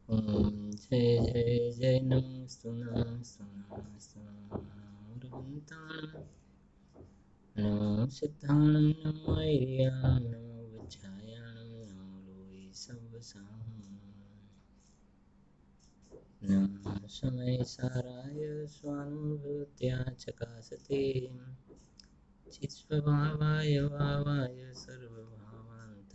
ओम जय जय जय नमस्तु नमस्तु नमस्तु नमो नमो सिद्धाणं नमो ऐर्यां नमो वज्रायाणं नमो लोये सवसां नमः समय साराय स्वानुभूत्या चकासते चित्स्वभावाय भावाय सर्वभावान्तरच्छिदे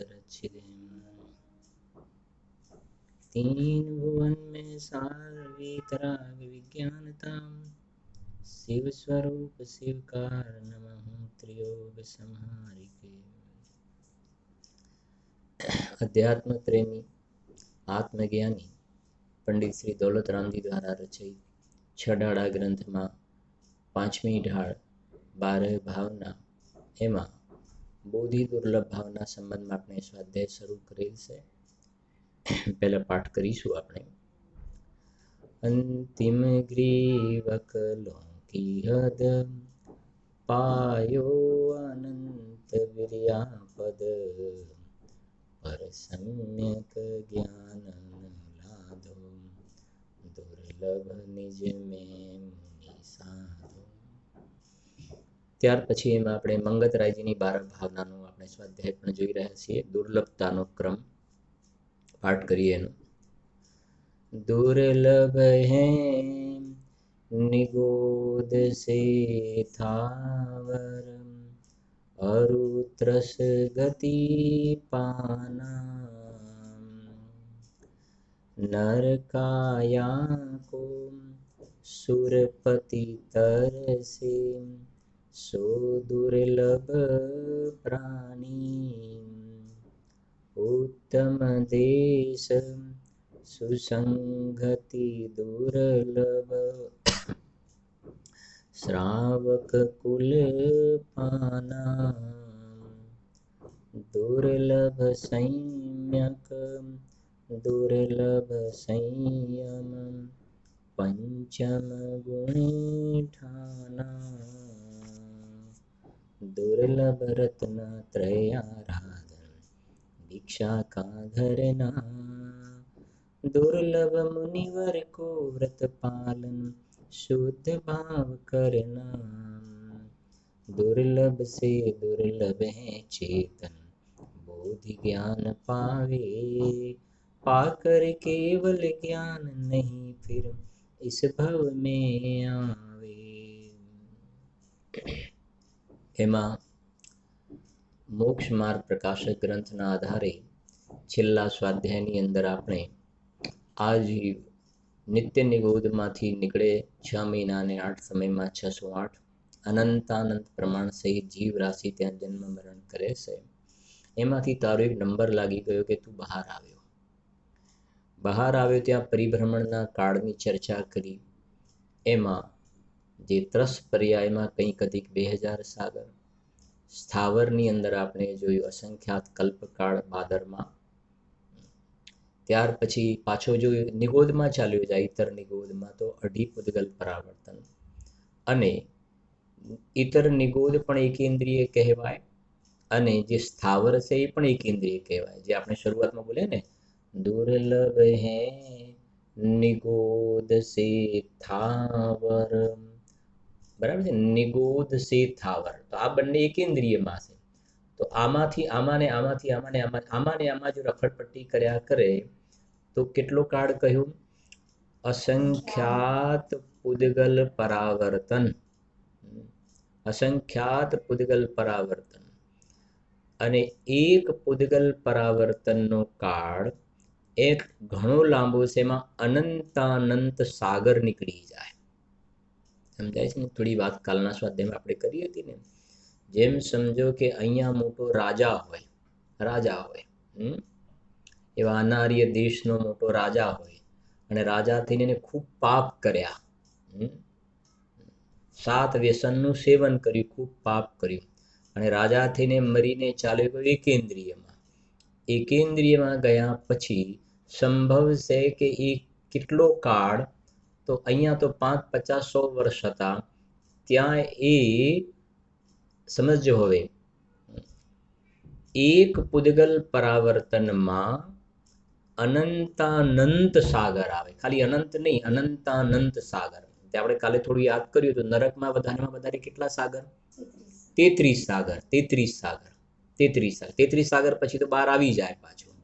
तीन भुवन में सार वीतराग विज्ञानता शिव स्वरूप शिवकार नमः त्रियोग संहारिके। अध्यात्म प्रेमी आत्मज्ञानी पंडित श्री दौलतराम जी द्वारा रचित छडाड़ा ग्रंथ में पांचमी ढाल 12 भावना एमा बोधी दुर्लभ भावना संबंध में अपने स्वाध्याय शुरू करेल से पहला पाठ करीशु अपने अंतिम ग्रीवक की हद पायो अनंत विर्यापद पर सम्यक ज्ञान लादो दुर्लभ निज में मुनि साधो। ત્યાર પછી એમાં આપણે મંગતરાયજીની 12 ભાવનાનો આપણે સ્વાધ્યાય પણ જોઈ રહ્યા છીએ। દુર્લભતાનો ક્રમ પાઠ કરીએ એનો। दुर्लभ है निगोद से थावर अरुत्रस गति पाना नर काया को सुरपति तर से सो दुर्लभ प्राणी उत्तम देश सुसंगति दुर्लभ श्रावक कुल पाना दुर्लभ संयक दुर्लभ संयम पंचम गुणी ठाना दुर्लभ रत्न त्रयाराधन दीक्षा का धरना दुर्लभ मुनिवर को व्रत पालन शुद्ध भाव करना दुर्लभ से दुर्लभ है चेतन बोधि ज्ञान पावे पाकर केवल ज्ञान नहीं फिर इस भव में आवे। एमा मोक्ष मार्ग प्रकाशक ग्रंथना आधारे छेल्ला स्वाध्यायनी अंदर આપણે આ જીવ નિત્ય નિગોદમાંથી નીકળે 6 મહિના અને 8 સમયમાં 608 અનંતાનંત પ્રમાણ સહિત જીવ રાશિ ત્યાં જન્મ મરણ કરે છે। એમાંથી તારો એક નંબર લાગી ગયો કે તું બહાર આવ્યો ત્યાં પરિભ્રમણના કાળની ચર્ચા કરી। એમાં જે ત્રસ પર્યાયમાં કંઈક અધિક 2000 સાગર સ્થાવરની અંદર આપણે જોયું અસંખ્યાત કલ્પકાળ બાદરમાં। ત્યાર પછી પાછો જો નિગોદમાં ચાલ્યો જાય ઇતર નિગોદમાં તો અઢી પુદ્ગલ પરાવર્તન અને ઇતર નિગોદ પણ એકેન્દ્રિય કહેવાય અને જે સ્થાવર છે એ પણ એકેન્દ્રિય કહેવાય। જે આપણે શરૂઆતમાં બોલે ને दुर्लभ है निगोद से थावर बराबर है निगोद से थावर तो आ बन्ने एकेन्द्रियમાં છે तो આમાંથી આમાને આમાંથી આમાને આમાને આમાં જો રખડપટ્ટી કર્યા કરે તો કેટલો કાળ કહ્યું असंख्यात पुद्गल परावर्तन असंख्यात पुद्गल परावर्तन અને એક પુદ્ગલ પરાવર્તનનો કાળ એક ઘણો લાંબો છે એમાં અનંતાનંત સાગર નીકળી જાય। સમજાય છે ને થોડી વાત કાલના સ્વાધ્યાયમાં આપણે કરી હતી ને જેમ સમજો કે અહીંયા મોટો રાજા હોય એવા અનાર્ય દેશનો મોટો રાજા હોય અને રાજા થઈને એને ખૂબ પાપ કર્યા 7 વ્યસનનું સેવન કર્યું ખૂબ પાપ કર્યું અને રાજા થઈને મરીને ચાલ્યો ગયો એકેન્દ્રિયમાં ગયા પછી સંભવ છે કે એ કેટલો કાળ તો અહીંયા તો 5, 50, 100 વર્ષ હતા ત્યાં એ સમજો હવે એક પુદ્ગલ પરાવર્તનમાં અનંતાનંત સાગર આવે. ખાલી અનંત નહીં, અનંતાનંત સાગર. તે આપણે કાલે થોડું યાદ કર્યું હતું. નરકમાં વધારેમાં વધારે કેટલા સાગર? 33 સાગર. 33 સાગર. 33 સાગર. 33 સાગર પછી તો બહાર આવી જાય પાછું.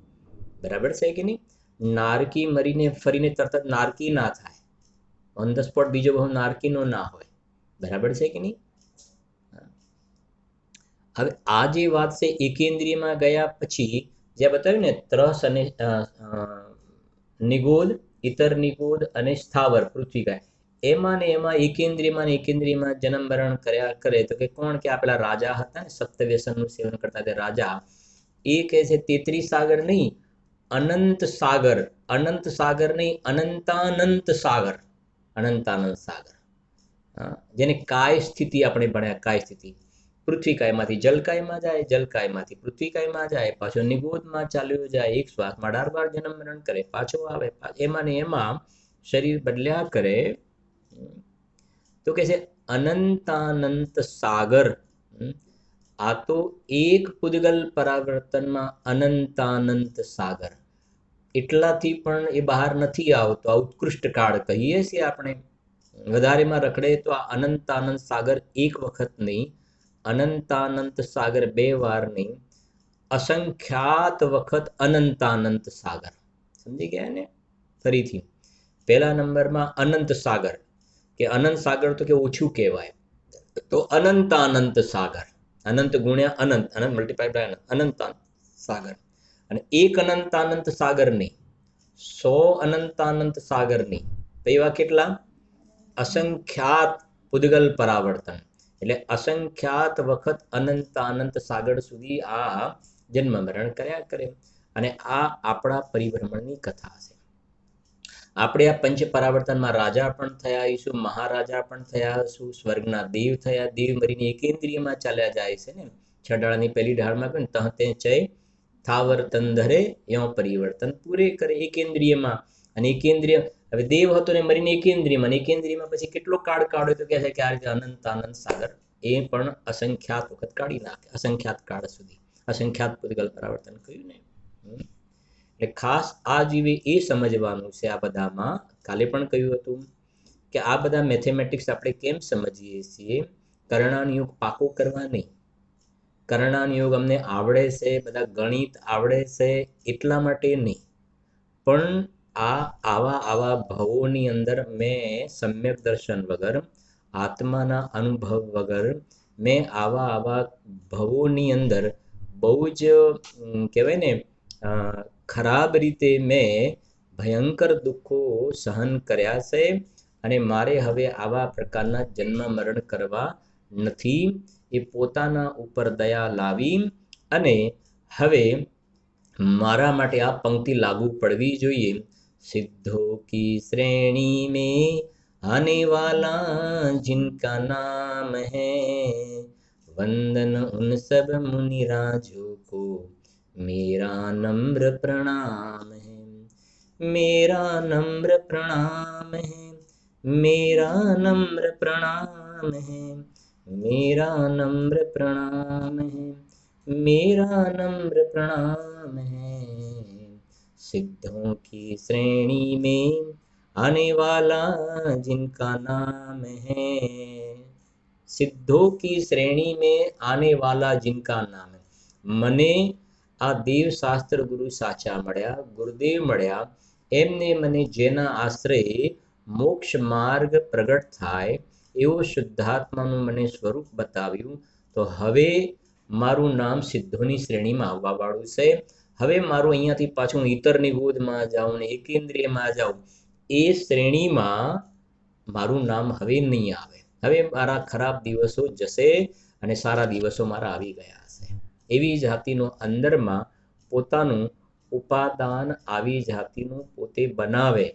બરાબર છે કે નહીં? નારકી મરીને ફરીને તરત જ નારકી ના થાય. ઓન ધ સ્પોટ બીજો બહુ નારકીનો ના હોય. બરાબર છે કે નહીં? હવે આ જે વાત છે એકેન્દ્રિયમાં ગયા પછી જે બતાવ્યું ને ત્રસ અને નિગોદ, ઇતર નિગોદ અને સ્થાવર પૃથ્વીકાય, એમાં ને એમાં એકેન્દ્રિયમાં જન્મ મરણ કર્યા કરે તો કે કોણ? કે આ પેલા રાજા હતા ને સપ્તવ્યસનનું સેવન કરતા તે રાજા, એ કહે છે 33 સાગર નહીં, અનંત સાગર. અનંત સાગર નહીં, અનંતાનંત સાગર. અનંતાનંત સાગર. જેને કાય સ્થિતિ આપણે ભણ્યા. કાય સ્થિતિ પૃથ્વીકાયમાંથી જલકાયમાં જાય, જલકાયમાંથી પૃથ્વીકાયમાં જાય, પાછો નિગોદમાં ચાલ્યો જાય, એક શ્વાસમાં 18 વાર જન્મ મરણ કરે, પાછો આવે, એમાં ને એમાં શરીર બદલ્યા કરે. તો કે છે અનંતાનંત સાગર. આ તો એક પૂદગલ પરાવર્તનમાં અનંતાનંત સાગર. એટલાથી પણ એ બહાર નથી આવતો. આ ઉત્કૃષ્ટ કાળ કહીએ છીએ આપણે. વધારેમાં રખડે તો આ અનંતાનંત સાગર એક વખત નહીં, અનંતાનંત સાગર 2 વાર નહીં, અસંખ્યાત વખત અનંતાનંત સાગર. સમજી ગયા ને? ફરીથી પહેલા નંબરમાં અનંત સાગર, કે અનંત સાગર તો કે ઓછું કહેવાય, તો અનંતાનંત સાગર. અનંત ગુણ્યા અનંત, અનંત મલ્ટીપ્લાય બાય અનંતાનંત સાગર. અને એક અનંતાનંત સાગર નહીં, 100 અનંતાનંત સાગર નહીં. એવા કેટલા? અસંખ્યાત પૂદગલ પરાવર્તન. એટલે અસંખ્યાત વખત અનંતાનંત સાગર સુધી આ જન્મ મરણ કર્યા કરે. અને આ આપણા પરિભ્રમણની કથા છે. આપણે આ પંચ પરાવર્તનમાં રાજા પણ થયા હશું, મહારાજા પણ થયા હશું, સ્વર્ગના દેવ થયા. દેવ મરીને એકેન્દ્રિયમાં ચાલ્યા જાય છે ને. છડાળાની પહેલી ઢાળમાં કહ્યું તહ તે ચય થાવર તંધરે યો પરિવર્તન પૂરે કરે એકેન્દ્રિયમાં. અને એકેન્દ્રિય હવે દેવ હતો ને મરીને એકેન્દ્રિયમાં, અને એકેન્દ્રિયમાં પછી કેટલો કાળ કાઢ્યો તો કહે છે કે આ રીતે અનંતાનંદ સાગર એ પણ અસંખ્યાત વખત કાઢી નાખે, અસંખ્યાત કાળ સુધી. અસંખ્યાત પૂદગલ પરાવર્તન કહ્યું ને. એટલે ખાસ આ જીવે એ સમજવાનું છે આ બધામાં. કાલે પણ કહ્યું હતું કે આ બધા મેથેમેટિક્સ આપણે કેમ સમજીએ છીએ? કર્ણાનુયોગ પાકો કરવા નહીં. કર્ણાનુયોગ અમને આવડે છે, બધા ગણિત આવડે છે એટલા માટે નહીં, પણ આવા ભવોની અંદર મેં સમ્યક દર્શન વગર, આત્માના અનુભવ વગર મેં આવા ભવોની અંદર બહુ જ કહેવાય ને ખરાબ રીતે મેં ભયંકર દુઃખો સહન કર્યા છે. અને મારે હવે આવા પ્રકારના જન્મ મરણ કરવા નથી. એ પોતાના ઉપર દયા લાવી અને હવે મારા માટે આ પંક્તિ લાગુ પડવી જોઈએ. સિદ્ધો કી શ્રેણી में आने वाला जिनका नाम है, वंदन उन सब मुनि राजों को मेरा नम्र प्रणाम है, मेरा नम्र प्रणाम है, मेरा नम्र प्रणाम है, मेरा नम्र प्रणाम है, मेरा नम्र प्रणाम है. सिद्धों की श्रेणी में आने वाला जिनका नाम है, सिद्धों की श्रेणी में आने वाला जिनका नाम है. મને આ દેવ શાસ્ત્ર ગુરુ સાચા મળ્યા, ગુરુદેવ મળ્યા, એમને મને જેના આશ્રય મોક્ષ માર્ગ પ્રગટ થાય એવો શુદ્ધાત્માનું મને સ્વરૂપ બતાવ્યું, તો હવે મારું નામ સિદ્ધોની શ્રેણીમાં આવવા વાળું છે. હવે મારું અહીંયાથી પાછું ઇતરની ગોદમાં જાઉં ને એકેન્દ્રિયમાં જાઉં, એ શ્રેણીમાં મારું નામ હવે નહીં આવે. હવે મારા ખરાબ દિવસો જશે અને સારા દિવસો મારા આવી ગયા છે. એવી જાતિનો અંદરમાં પોતાનું ઉપાદાન આવી જાતિનું પોતે બનાવે,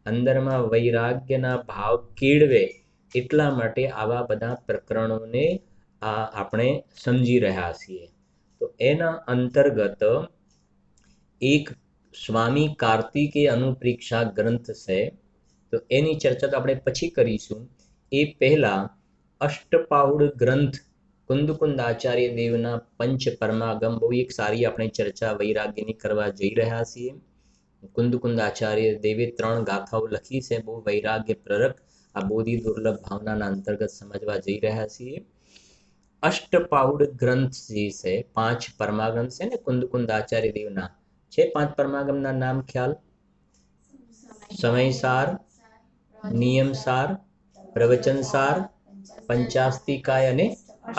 અંદરમાં વૈરાગ્યના ભાવ કેળવે. એટલા માટે આવા બધા પ્રકરણોને આપણે સમજી રહ્યા છીએ. તો એના અંતર્ગત એક સ્વામી કાર્તિકેય અનુપ્રેક્ષા ગ્રંથ છે, તો એની ચર્ચા તો આપણે પછી કરીશું. એ પહેલા અષ્ટપાઉડ ગ્રંથ કુંદકુંદ આચાર્ય દેવના પંચ પરમાગમ, બહુ એક સારી આપણે ચર્ચા વૈરાગ્યની કરવા જઈ રહ્યા છીએ. કુંદકુંદ આચાર્ય દેવે 3 ગાથાઓ લખી છે, બહુ વૈરાગ્ય પ્રરક. આ બોધિ દુર્લભ ભાવનાના અંતર્ગત સમજવા જઈ રહ્યા છીએ. અષ્ટપાઉડ ગ્રંથ જે છે, 5 પરમાગમ છે ને કુંદકુંદ આચાર્ય દેવના, છે 5 પરમાગમના નામ ખ્યાલ? સમયસાર, નિયમસાર, પ્રવચનસાર, પંચાસ્તિકાય અને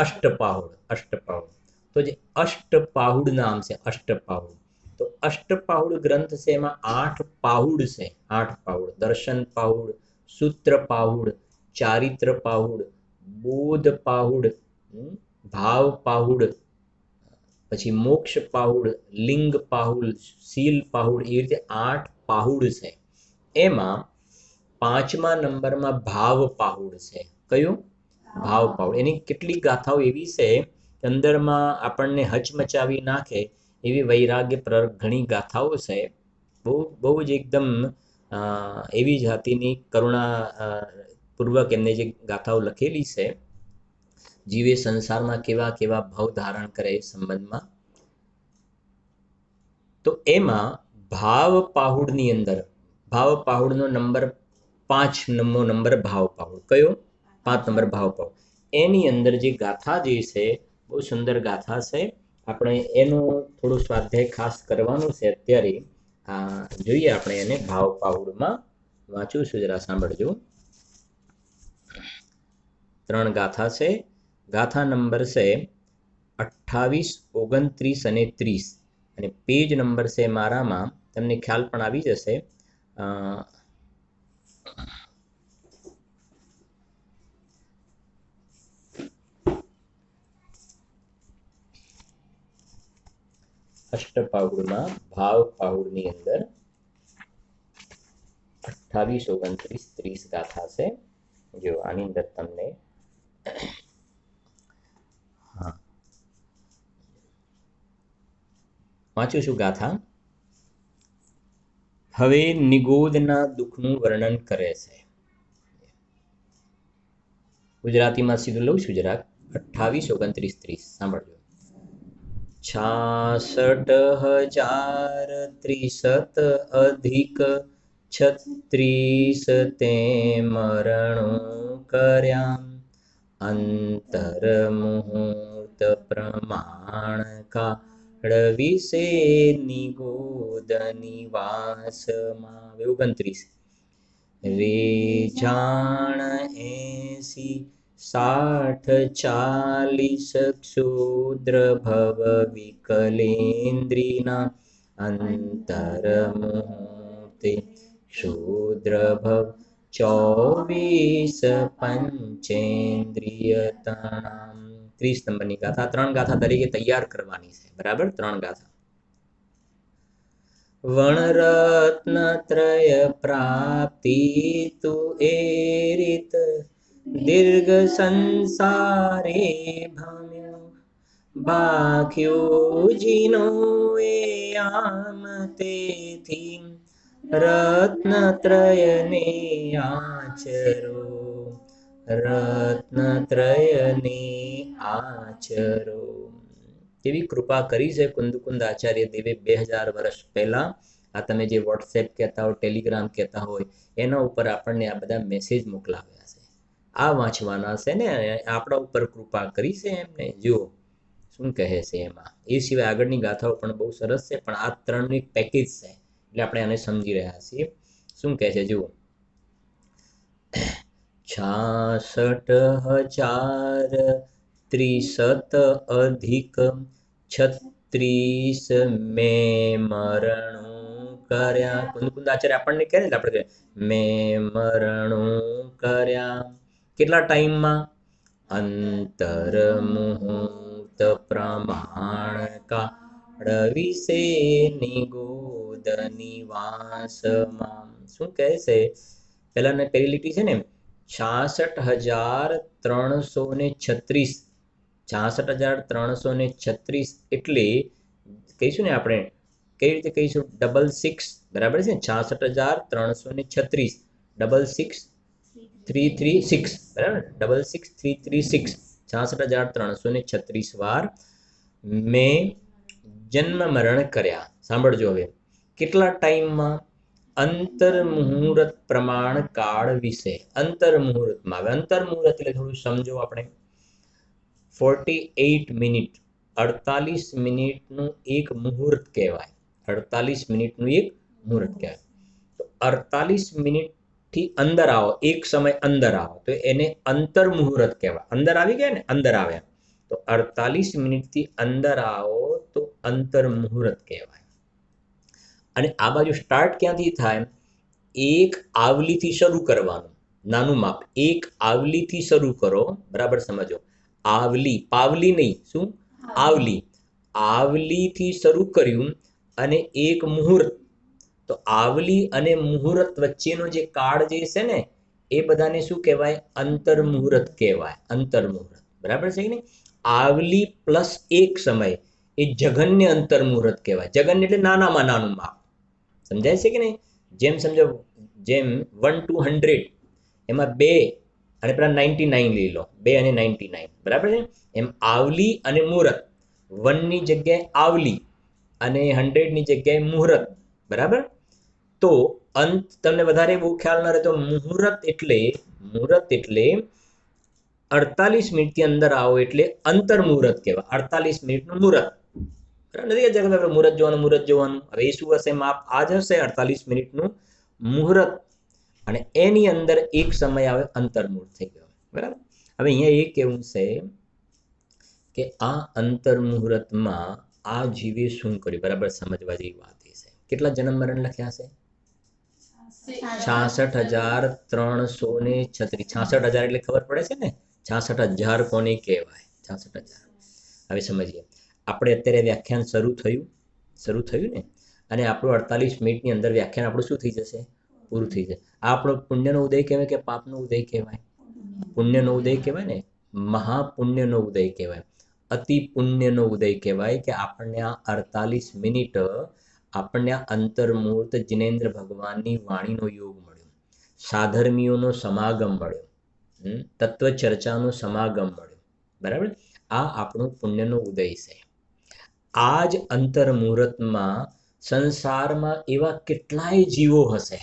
અષ્ટપાહુડ. અષ્ટપાહુડ તો જે અષ્ટપાહુડ નામ છે, અષ્ટપાહુડ. તો અષ્ટપાહુડ ગ્રંથ છે, એમાં 8 પાહુડ છે. 8 પાહુડ: દર્શન પાહુડ, સૂત્ર પાહુડ, ચારિત્ર પાહુડ, બોધ પાહુડ, ભાવ પાહુડ, પછી મોક્ષ પાહુડ, લિંગ પાહુડ, શીલ પાહુડ, એ રીતે 8 પાહુડ છે. એમાં 5મા નંબરમાં ભાવ પાહુડ છે. કયું? ભાવ પાહુડ. એની કેટલીક ગાથાઓ એવી છે કે અંદરમાં આપણને હચમચાવી નાખે એવી વૈરાગ્ય પ્રરક ઘણી ગાથાઓ છે. બહુ બહુ જ એકદમ એવી જાતિની કરુણા પૂર્વક એમને જે ગાથાઓ લખેલી છે, જીવે સંસારમાં કેવા કેવા ભાવ ધારણ કરે એ સંબંધમાં. તો એમાં ભાવ પાહુડની અંદર, ભાવ પાહુડનો નંબર 5મો નંબર ભાવ પાહુડ. કયો? 5 નંબર ભાવ પાહુડ. એની અંદર જે ગાથા જે છે, બહુ સુંદર ગાથા છે. આપણે એનું થોડું સ્વાધ્યાય ખાસ કરવાનું છે અત્યારે. જોઈએ આપણે એને ભાવ પાહુડમાં વાંચું છું, જરા સાંભળજો. 3 ગાથા છે. ગાથા નંબર છે 28, 29 અને 30. અને પેજ નંબર છે મારામાં, તમને ખ્યાલ પણ આવી જશે. અષ્ટપાહુડમાં ભાવ પાહુડની અંદર 28, 29, 30 ગાથા છે. જો આની અંદર તમને વાંચું છું ગાથા. હવે નિગોદના દુઃખનું વર્ણન કરે છે. ગુજરાતીમાં સીધું લઉં છું જરાક. 28, 29, 30 સાંભળજો. 66,063 અધિક 36 તે મરણો કર્યા, અંતર મુહૂર્ત પ્રમાણ કાળ વિશે નિગોદ નિવાસમાં. 29 રે જાણ 80, 60, 40 ક્ષુદ્ર ભવ વિકલેન્દ્રિના, અંતર મુહૂર્તે ક્ષુદ્ર ભવ 24 પંચેન્દ્રિય તણામ. 30 નંબરની ગાથા. 3 ગાથા તરીકે તૈયાર કરવાની છે, બરાબર? 3 ગાથા. વણરત્નત્રય પ્રાપ્તિ તું એ રીત, દીર્ઘ સંસારે ભમ્યો, બાખ્યો જીનો એ આમ તેથી, રત્નત્રયને આચરો, રત્નત્રયને આચરો. કેવી કૃપા કરી છે કુંદકુંદ આચાર્ય દેવે 2000 વર્ષ પહેલા. આ તમે જે વોટ્સએપ કહેતા હોય, ટેલિગ્રામ કહેતા હોય, એના ઉપર આપણને આ બધા મેસેજ મોકલાવ્યા છે. આ વાંચવાના છે ને, આપણા ઉપર કૃપા કરી છે એમને. જુઓ શું કહે છે એમાં. એ સિવાય આગળની ગાથાઓ પણ બહુ સરસ છે, પણ આ 3નું એક પેકેજ છે, એટલે આપણે આને સમજી રહ્યા છીએ. શું કહે છે જુઓ. 66,063 અધિક 36 મેં મરણો કર્યા. કુંદકુંદ આચાર્ય આપણને કહે ને, આપણે મેં મરણો કર્યા. કેટલા ટાઈમમાં? અંતર મુહૂર્ત પ્રમાણ કાળ વિશે નિગોદ નિવાસમાં. શું કહે છે? પહેલી લીટી છે ને, 66,336. 66,336 એટલે કહીશું ને આપણે, કઈ રીતે કહીશું? 66, બરાબર છે ને? 66,336 66,336, બરાબર? 66,336. 66,336 વાર મેં જન્મ મરણ કર્યા. સાંભળજો હવે. કેટલા ટાઈમમાં? અંતર મુહૂર્ત પ્રમાણ કાળ વિશે અંતર મુહૂર્તમાં. હવે અંતર મુહૂર્ત એટલે થોડું સમજો આપણે. 48 મિનિટ, 48 મિનિટનું એક મુહૂર્ત કહેવાય. 48 મિનિટનું એક મુહૂર્ત કહેવાય. તો 48 મિનિટથી અંદર આવો, એક સમય અંદર આવો તો એને અંતર મુહૂર્ત કહેવાય. અંદર આવી ગયા ને, અંદર આવ્યા તો 48 મિનિટથી અંદર આવો તો અંતર મુહૂર્ત કહેવાય. અને આ બાજુ સ્ટાર્ટ ક્યાંથી થાય? એક આવલીથી શરૂ કરવાનું. નાનું માપ, એક આવલીથી શરૂ કરો. બરાબર સમજો. આવલી, પાવલી નહીં, શું? આવલી. આવલીથી શરૂ કર્યું અને એક મુહૂર્ત. તો આવલી અને મુહૂર્ત વચ્ચેનો જે કાળ જે છે ને એ બધાને શું કહેવાય? અંતર મુહૂર્ત કહેવાય. અંતર મુહૂર્ત. બરાબર છે કે નહીં? આવલી પ્લસ એક સમય એ જઘન્ય અંતર મુહૂર્ત કહેવાય. જઘન્ય એટલે નાનામાં નાનું માપ. સમજાય છે કે નહીં? જેમ સમજો, જેમ 1 to 100 એમાં 2 અને પેલા 99 લઈ લો, 2 અને 99. બરાબર છે? એમ આવલી અને મુહૂર્ત, 1 ની જગ્યાએ આવલી અને 100 ની જગ્યાએ મુહૂર્ત. બરાબર? તો અંત તમને વધારે બહુ ખ્યાલ ન રહે તો મુહૂર્ત એટલે 48 મિનિટથી અંદર આવો એટલે અંતર મુહૂર્ત કહેવાય. 48 મિનિટનું મુહૂર્ત. નથી કે મુહૂર્ત જોવાનું. હવે એ શું હશે માપ? આ જ હશે 48 મિનિટનું મુહૂર્ત અને એની અંદર એક સમય આવે અંતર મુહૂર્ત થઈ ગયો. બરાબર? હવે અહીંયા એ કેવું છે કે આ અંતર મુહૂર્તમાં આ જીવે શું કર્યું? બરાબર સમજવા જેવી વાત એ છે. કેટલા જન્મ મરણ લખ્યા છે? 66,336. 66,000 એટલે ખબર પડે છે ને? 66,000 કોને કહેવાય? 66,000. હવે સમજીએ. આપણે અત્યારે વ્યાખ્યાન શરૂ થયું ને, અને આપણું 48 મિનિટની અંદર વ્યાખ્યાન આપણું શું થઈ જશે? પૂરું થઈ જશે. આ આપણો પુણ્યનો ઉદય કહેવાય કે પાપનો ઉદય કહેવાય? પુણ્યનો ઉદય કહેવાય ને. મહાપુણ્યનો ઉદય કહેવાય. અતિ પુણ્યનો ઉદય કહેવાય કે આપણને આ 48 મિનિટ આપણને આ અંતર મુહૂર્ત જિનેન્દ્ર ભગવાનની વાણીનો યોગ મળ્યો, સાધર્મીઓનો સમાગમ મળ્યો, તત્વ ચર્ચાનો સમાગમ મળ્યો. બરાબર? આ આપણો પુણ્યનો ઉદય છે. આ જ અંતર મુહૂર્તમાં સંસારમાં એવા કેટલાય જીવો હશે,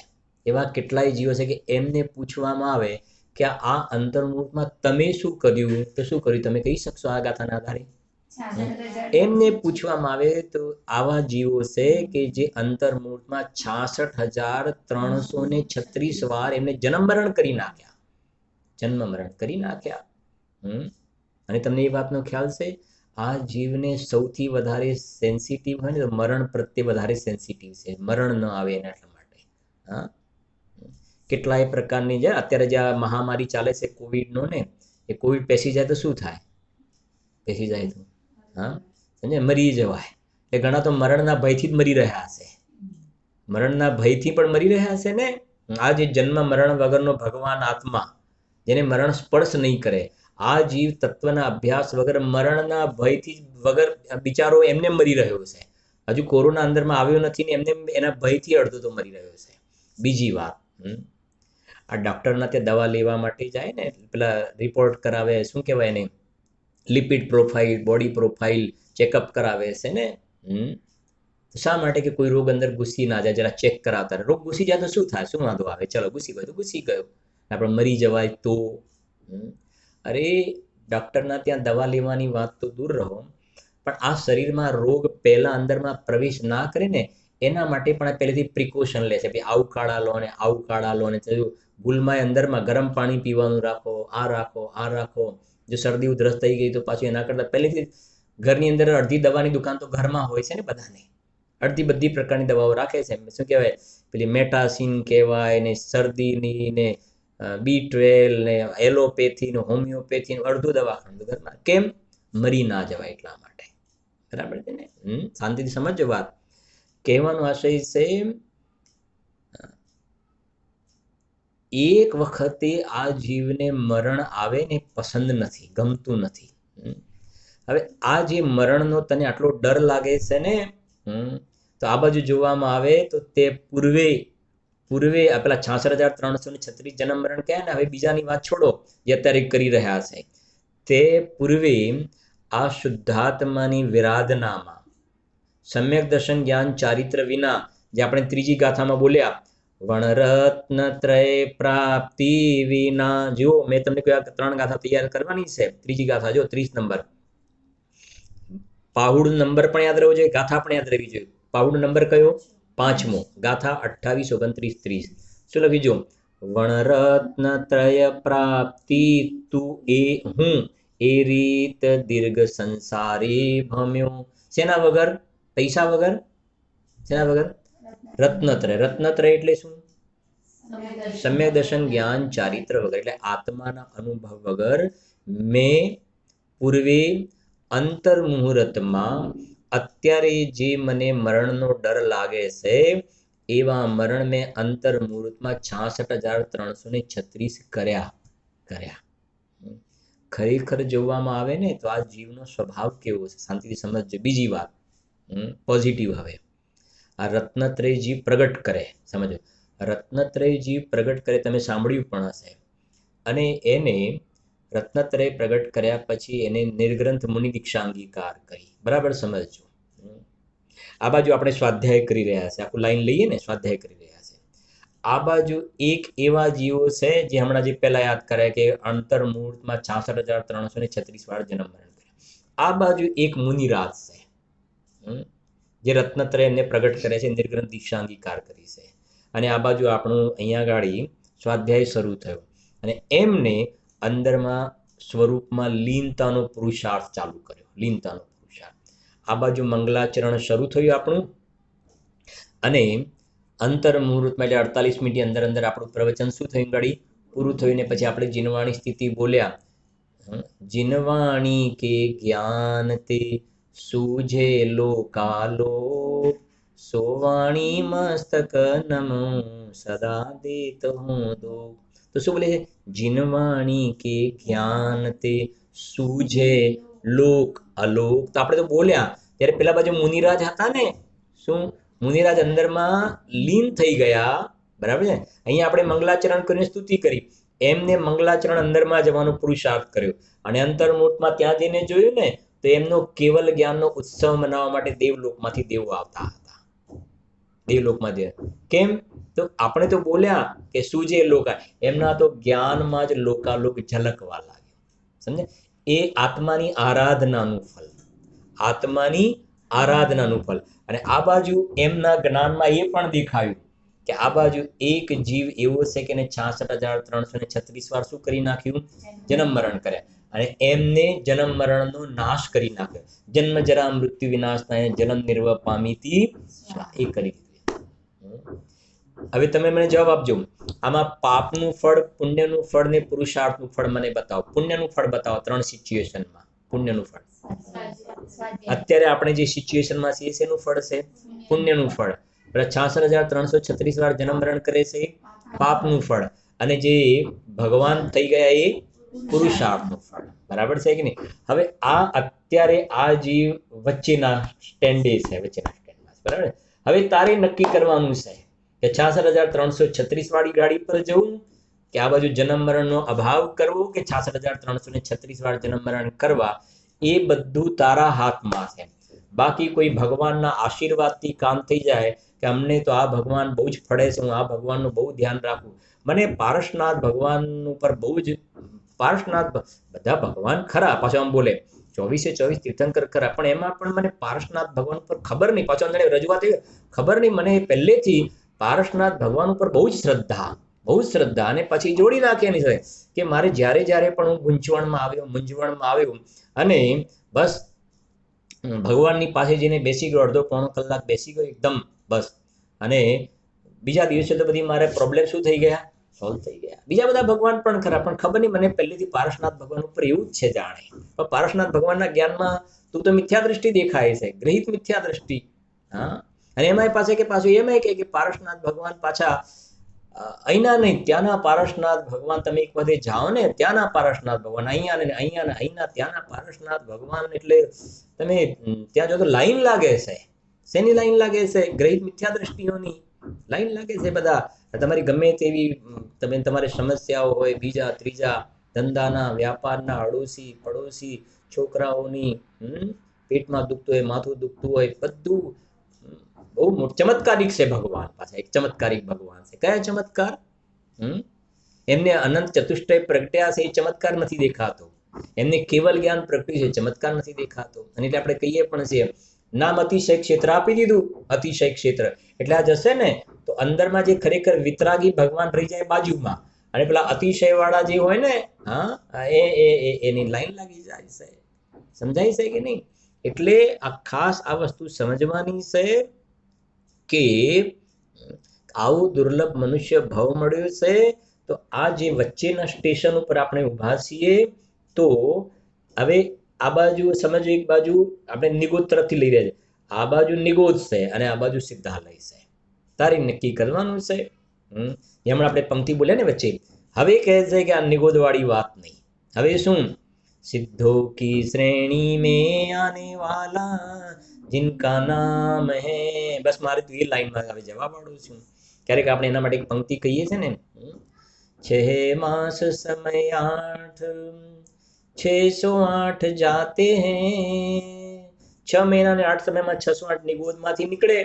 કે એમને પૂછવામાં આવે કે આ અંતર મુહૂર્તમાં તમે શું કર્યું? તો શું કર્યું તમે કહી શકશો આ ગાથાના આધારે? એમને પૂછવામાં આવે તો આવા જીવો છે કે જે અંતર મુહૂર્તમાં 66,336 વાર એમને જન્મ મરણ કરી નાખ્યા. અને તમને એ વાતનો ખ્યાલ છે, આ જીવને સૌથી વધારે સેન્સિટિવ હોય ને તો મરણ પ્રત્યે વધારે સેન્સિટિવ છે. મરણ ન આવે એના એટલા માટે. હા, કેટલાય પ્રકારની જે અત્યારે જે આ મહામારી ચાલે છે કોવિડનો ને, એ કોવિડ પેસી જાય તો શું થાય? પેસી જાય તો સમજે મરી જવાય. એટલે ઘણા તો મરણના ભયથી જ મરી રહ્યા છે. મરણના ભયથી પણ મરી રહ્યા છે ને. આ જે જન્મ મરણ વગરનો ભગવાન આત્મા, જેને મરણ સ્પર્શ નહીં કરે, આ જીવ તત્વના અભ્યાસ વગર મરણના ભયથી વગર બિચારો એમને મરી રહ્યો છે. હજુ કોરોના અંદરમાં આવ્યો નથી ને એમને એના ભયથી અડધો તો મરી રહ્યો છે. બીજી વાત, આ ડૉક્ટરના તે દવા લેવા માટે જાય ને, પેલા રિપોર્ટ કરાવે, શું કહેવાય એને, lipid profile, body profile checkup કરાવે છે ને. શા માટે? કે કોઈ રોગ અંદર ઘૂસી ના જાય, જરા ચેક કરાવતા રહે. રોગ ઘૂસી જાય તો શું થાય? શું વાંધો આવે? ચલો ઘૂસી ગયો તો ઘૂસી ગયો, આપણે મરી જવાય તો? અરે ડૉક્ટરના ત્યાં દવા લેવાની વાત તો દૂર રહો, પણ આ શરીરમાં રોગ પહેલા અંદરમાં પ્રવેશ ના કરે ને એના માટે પણ પહેલેથી પ્રિકોશન લે છે. ભાઈ આવું કાળા લો ને ભૂલમાં અંદરમાં ગરમ પાણી પીવાનું રાખો, આ રાખો. જો શરદી ઉધરસ થઈ ગઈ તો પાછું એના કરતાં પહેલેથી ઘરની અંદર અડધી દવાની દુકાન તો ઘરમાં હોય છે ને બધાને. બધી પ્રકારની દવાઓ રાખે છે. શું કહેવાય, પેલી મેટાસિન કહેવાય ને, શરદીની ને, B12 ને, એલોપેથી ને, હોમિયોપેથી ને, અડધું દવાખાનું ઘરમાં. કેમ? મરી ના જવાય એટલા માટે. બરાબર છે ને? શાંતિથી સમજો વાત. કહેવાનો આશય છે, એક વખતે આ જીવને મરણ આવે ને પસંદ નથી, ગમતું નથી. હવે આ જે મરણનો તને આટલો ડર લાગે છે ને, તો આ બાજુ જોવામાં આવે તો તે પૂર્વે પેલા 66,336 જન્મ મરણ કહે ને, હવે બીજાની વાત છોડો જે અત્યારે કરી રહ્યા છે. તે પૂર્વે આ શુદ્ધાત્માની વિરાધનામાં સમ્યક દર્શન જ્ઞાન ચારિત્ર વિના જે આપણે ત્રીજી ગાથામાં બોલ્યા, વણરત્ન ત્રય પ્રાપ્તિ વિના. જુઓ મેં તમને કહ્યું 3 ગાથા તૈયાર કરવાની છે. ત્રીજી ગાથા જો 30 નંબર, પાહુડ નંબર પણ યાદ રહેવો જોઈએ, ગાથા પણ યાદ રહેવી જોઈએ. પાહુડ નંબર કયો? 5મો, ગાથા 28, 29, 30. શું લખ્યું જો? વણરત્ન ત્રય પ્રાપ્તિ તું એ હું એ રીત દીર્ઘ સંસારી ભમ્યો. શેના વગર? પૈસા વગર. શેના વગર? રત્નત્રય. રત્નત્રય એટલે શું? સમ્યક દર્શન, જ્ઞાન, ચારિત્ર વગર. એટલે આત્માના અનુભવ વગર મેં પૂર્વે અંતર મુહૂર્તમાં અત્યારે જે મને મરણનો ડર લાગે છે એવા મરણ મેં અંતર મુહૂર્તમાં 66,336 કર્યા. ખરેખર જોવામાં આવે ને તો આ જીવનો સ્વભાવ કેવો છે, શાંતિથી સમજજો. બીજી વાત પોઝિટિવ. હવે આ રત્નત્રયજી પ્રગટ કરે, સમજો. રત્નત્રયજી પ્રગટ કરે, તમે સાંભળ્યું પણ હશે. અને એને રત્નત્રય પ્રગટ કર્યા પછી એને નિર્ગ્રંથ મુનિ દીક્ષા અંગીકાર કરી. બરાબર સમજજો. આ બાજુ આપણે સ્વાધ્યાય કરી રહ્યા છે, આખું લાઈન લઈએ ને, સ્વાધ્યાય કરી રહ્યા છે. આ બાજુ એક એવા જીવો છે જે હમણાં જે પહેલા યાદ કરે કે અંતર મુહૂર્તમાં 66,336 વાર જન્મ મરણ કર્યા. આ બાજુ એક મુનિરાજ છે જે રત્નત્રયને પ્રગટ કરે છે, નિર્ગ્રંથ દીક્ષા અંગીકાર કરી છે. અને આ બાજુ આપણું અહીંયા ગાડી સ્વાધ્યાય શરૂ થયો અને એમને અંદરમાં સ્વરૂપમાં લીનતાનો પુરુષાર્થ ચાલુ કર્યો. લીનતાનો પુરુષાર્થ. આ બાજુ મંગલાચરણ શરૂ થયું આપણું. અને અંતર મુહૂર્તમાં એટલે 48 મિનિટ અંદર અંદર આપણું પ્રવચન શું થયું ગાડી? પૂરું થયું. ને પછી આપણે જીનવાણી સ્થિતિ બોલ્યા. જીનવાણી કે જ્ઞાન તે સૂજે લોકાલોક, સોવાણી મસ્તક નમો સદા દેત હું દો. તો શું બોલે છે? જીનવાણી કે જ્ઞાન તે સૂજે લોક અલોક. તો આપણે તો બોલ્યા ત્યારે પેલા બાજુ મુનિરાજ હતા ને, શું મુનિરાજ અંદરમાં લીન થઈ ગયા. બરાબર છે. અહીંયા આપણે મંગલાચરણ કરીને સ્તુતિ કરી, એમને મંગલાચરણ અંદરમાં જવાનો પુરુષાર્થ કર્યો. અને અંતર્મુહૂર્તમાં ત્યાં જઈને જોયું ને તો એમનો કેવલ જ્ઞાનનો ઉત્સવ મનાવવા માટે દેવલોકમાંથી દેવો આવતા હતા. દેવલોકમાં કેમ? તો આપણે તો બોલ્યા કે સૂજે લોકા, એમના તો જ્ઞાનમાં જ લોકાલોક ઝલકવા લાગ્યો. સમજે? એ આત્માની આરાધનાનું ફળ. આત્માની આરાધનાનું ફળ. અને આ બાજુ એમના જ્ઞાનમાં એ પણ દેખાયું કે આ બાજુ એક જીવ એવો છે કે 66,336 વાર શું કરી નાખ્યું? જન્મ મરણ કર્યા. અને એમને જન્મ મરણનો નાશ કરી નાખ્યો. જન્મ જરા મૃત્યુ વિનાશ થાય, જન્મ નિર્વાહ પામીતી એ કરી દીધું. હવે તમે મને જવાબ આપજો. આમાં પાપનું ફળ, પુણ્યનું ફળ ને પુરુષાર્થનું ફળ મને બતાવો. પુણ્યનું ફળ બતાવો 3 સિચ્યુએશનમાં. પુણ્યનું ફળ અત્યારે આપણે જે સિચ્યુએશનમાં છીએ શેનું ફળ છે? પુણ્યનું ફળ. 66,336 વાર જન્મ મરણ કરે છે પાપનું ફળ. અને જે ભગવાન થઈ ગયા એ પુરુષાર્થનું ફળ. બરાબર છે કે નહીં? હવે આ અત્યારે આ જીવ વચ્ચેના સ્ટેન્ડે છે, વચ્ચેના સ્ટેન્ડમાં. બરાબર. હવે તારે નક્કી કરવાનું છે કે 66,336 વાળી ગાડી પર જવું કે આ બાજુ જન્મ મરણનો અભાવ કરવો કે 66,336 વાર જન્મ મરણ કરવા. એ બધું તારા હાથમાં છે. બાકી કોઈ ભગવાનના આશીર્વાદથી કામ થઈ જાય કે અમને તો આ ભગવાન બહુ જ ફળે છે, હું આ ભગવાનનું બહુ ધ્યાન રાખું. મને પારસનાથ ભગવાન ઉપર બહુ જ, પારસનાથ બધા ભગવાન ખરા, પાછો આમ બોલે 24/24 તીર્થંકર ખરા, પણ એમાં પણ મને પારસનાથ ભગવાન ઉપર ખબર નહીં. પાછો અંદર રજૂઆત ખબર નહીં, મને પહેલેથી પારસનાથ ભગવાન ઉપર બહુ જ શ્રદ્ધા, બહુ જ શ્રદ્ધા. અને પછી જોડી નાખે એની સાથે કે મારે જ્યારે પણ હું મૂંઝવણમાં આવ્યો અને બસ ભગવાનની પાસે જઈને બેસી ગયો, અડધો પોણો કલાક બેસી ગયો એકદમ બસ, અને બીજા દિવસે તો બધી મારે પ્રોબ્લેમ શું થઈ ગયા? સોલ્વ થઈ ગયા. બીજા બધા ભગવાન પણ ખરા, પણ ખબર નહીં મને પહેલેથી પારસનાથ ભગવાન ઉપર એવું જ છે જાણે. પણ પારસનાથ ભગવાનના જ્ઞાનમાં તું તો મિથ્યા દ્રષ્ટિ દેખાય છે, ગ્રહિત મિથ્યા દ્રષ્ટિ. હા. અને એમાં પાછું એમ કે પારસનાથ ભગવાન પાછા અહીંના નહીં, ત્યાંના પારસનાથ ભગવાન. તમે એક વખતે જાઓ ને ત્યાંના પારસનાથ ભગવાન, અહીંના ત્યાંના પારસનાથ ભગવાન. એટલે તમે ત્યાં જો તો લાઈન લાગે છે. શેની લાઈન લાગે છે? ગ્રહિત મિથ્યા દ્રષ્ટિઓની લાઈન લાગે છે. બધા તમારી ગમે તેવી તમારી સમસ્યાઓ હોય, બીજા ત્રીજા ધંધાના, વ્યાપારના, અડોશી પડોશી, છોકરાઓની, પેટમાં દુખતું હોય, માથું દુખતું હોય, બધું બહુ ચમત્કારિક છે ભગવાન, પાછા એક ચમત્કારિક ભગવાન છે. કયા ચમત્કાર? એમને અનંત ચતુષ્ટય પ્રગટ્યા છે એ ચમત્કાર નથી દેખાતો, એમને કેવલ જ્ઞાન પ્રગટ્યું છે, ચમત્કાર નથી દેખાતો. અને એટલે આપણે કહીએ પણ છીએ નામ અતિશય ક્ષેત્ર આપી દીધું, અતિશય ક્ષેત્ર એટલે આ જશે ને તો અંદરમાં જે ખરેખર વિતરાગી ભગવાન રહી જાય બાજુમાં, અને પેલા અતિશય વાળા જે હોય ને, હા, એની લાઈન લાગી જાય છે. સમજાય છે કે નહીં? એટલે આ ખાસ આ વસ્તુ સમજવાની છે કે આવું દુર્લભ મનુષ્ય ભાવ મળ્યો છે. તો આ જે વચ્ચેના સ્ટેશન ઉપર આપણે ઊભા છીએ, તો હવે આ બાજુ સમજો, એક બાજુ આપણે નિગોદ તરફથી લઈ રહ્યા છે, આ બાજુ નિગોદ છે અને આ બાજુ સિદ્ધાલય છે. તારી નક્કી કરવાનું છે. હમણાં આપણે પંક્તિ બોલ્યા ને વચ્ચે, હવે કહે છે કે આ નિગોદ વાળી વાત નહીં. હવે શું? सिद्धों की श्रेणी में आने वाला जिनका नाम है, बस मारे तो ये लाइन में હવે જવાબ આડું છું. ક્યારેક આપણે એના માટે એક પંક્તિ કહીએ છે ને, 6 मास समय 8 608 जाते हैं. 6 મહિના ને 8 સમયમાં 608 નિગોદમાંથી નીકળે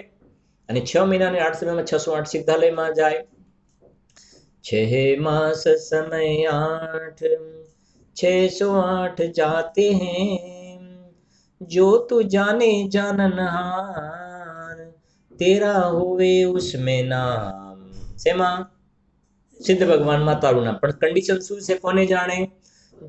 અને 6 મહિના ને 8 સમયમાં 608 સિદ્ધાલયમાં જાય. 6 मास समय 8 608 जाते हैं, जो तू जाने जाननहार तेरा होवे उसमें नाम. શેમાં? સિદ્ધ ભગવાનમાં તારું નામ. પણ કન્ડિશન શું છે? કોને જાણે?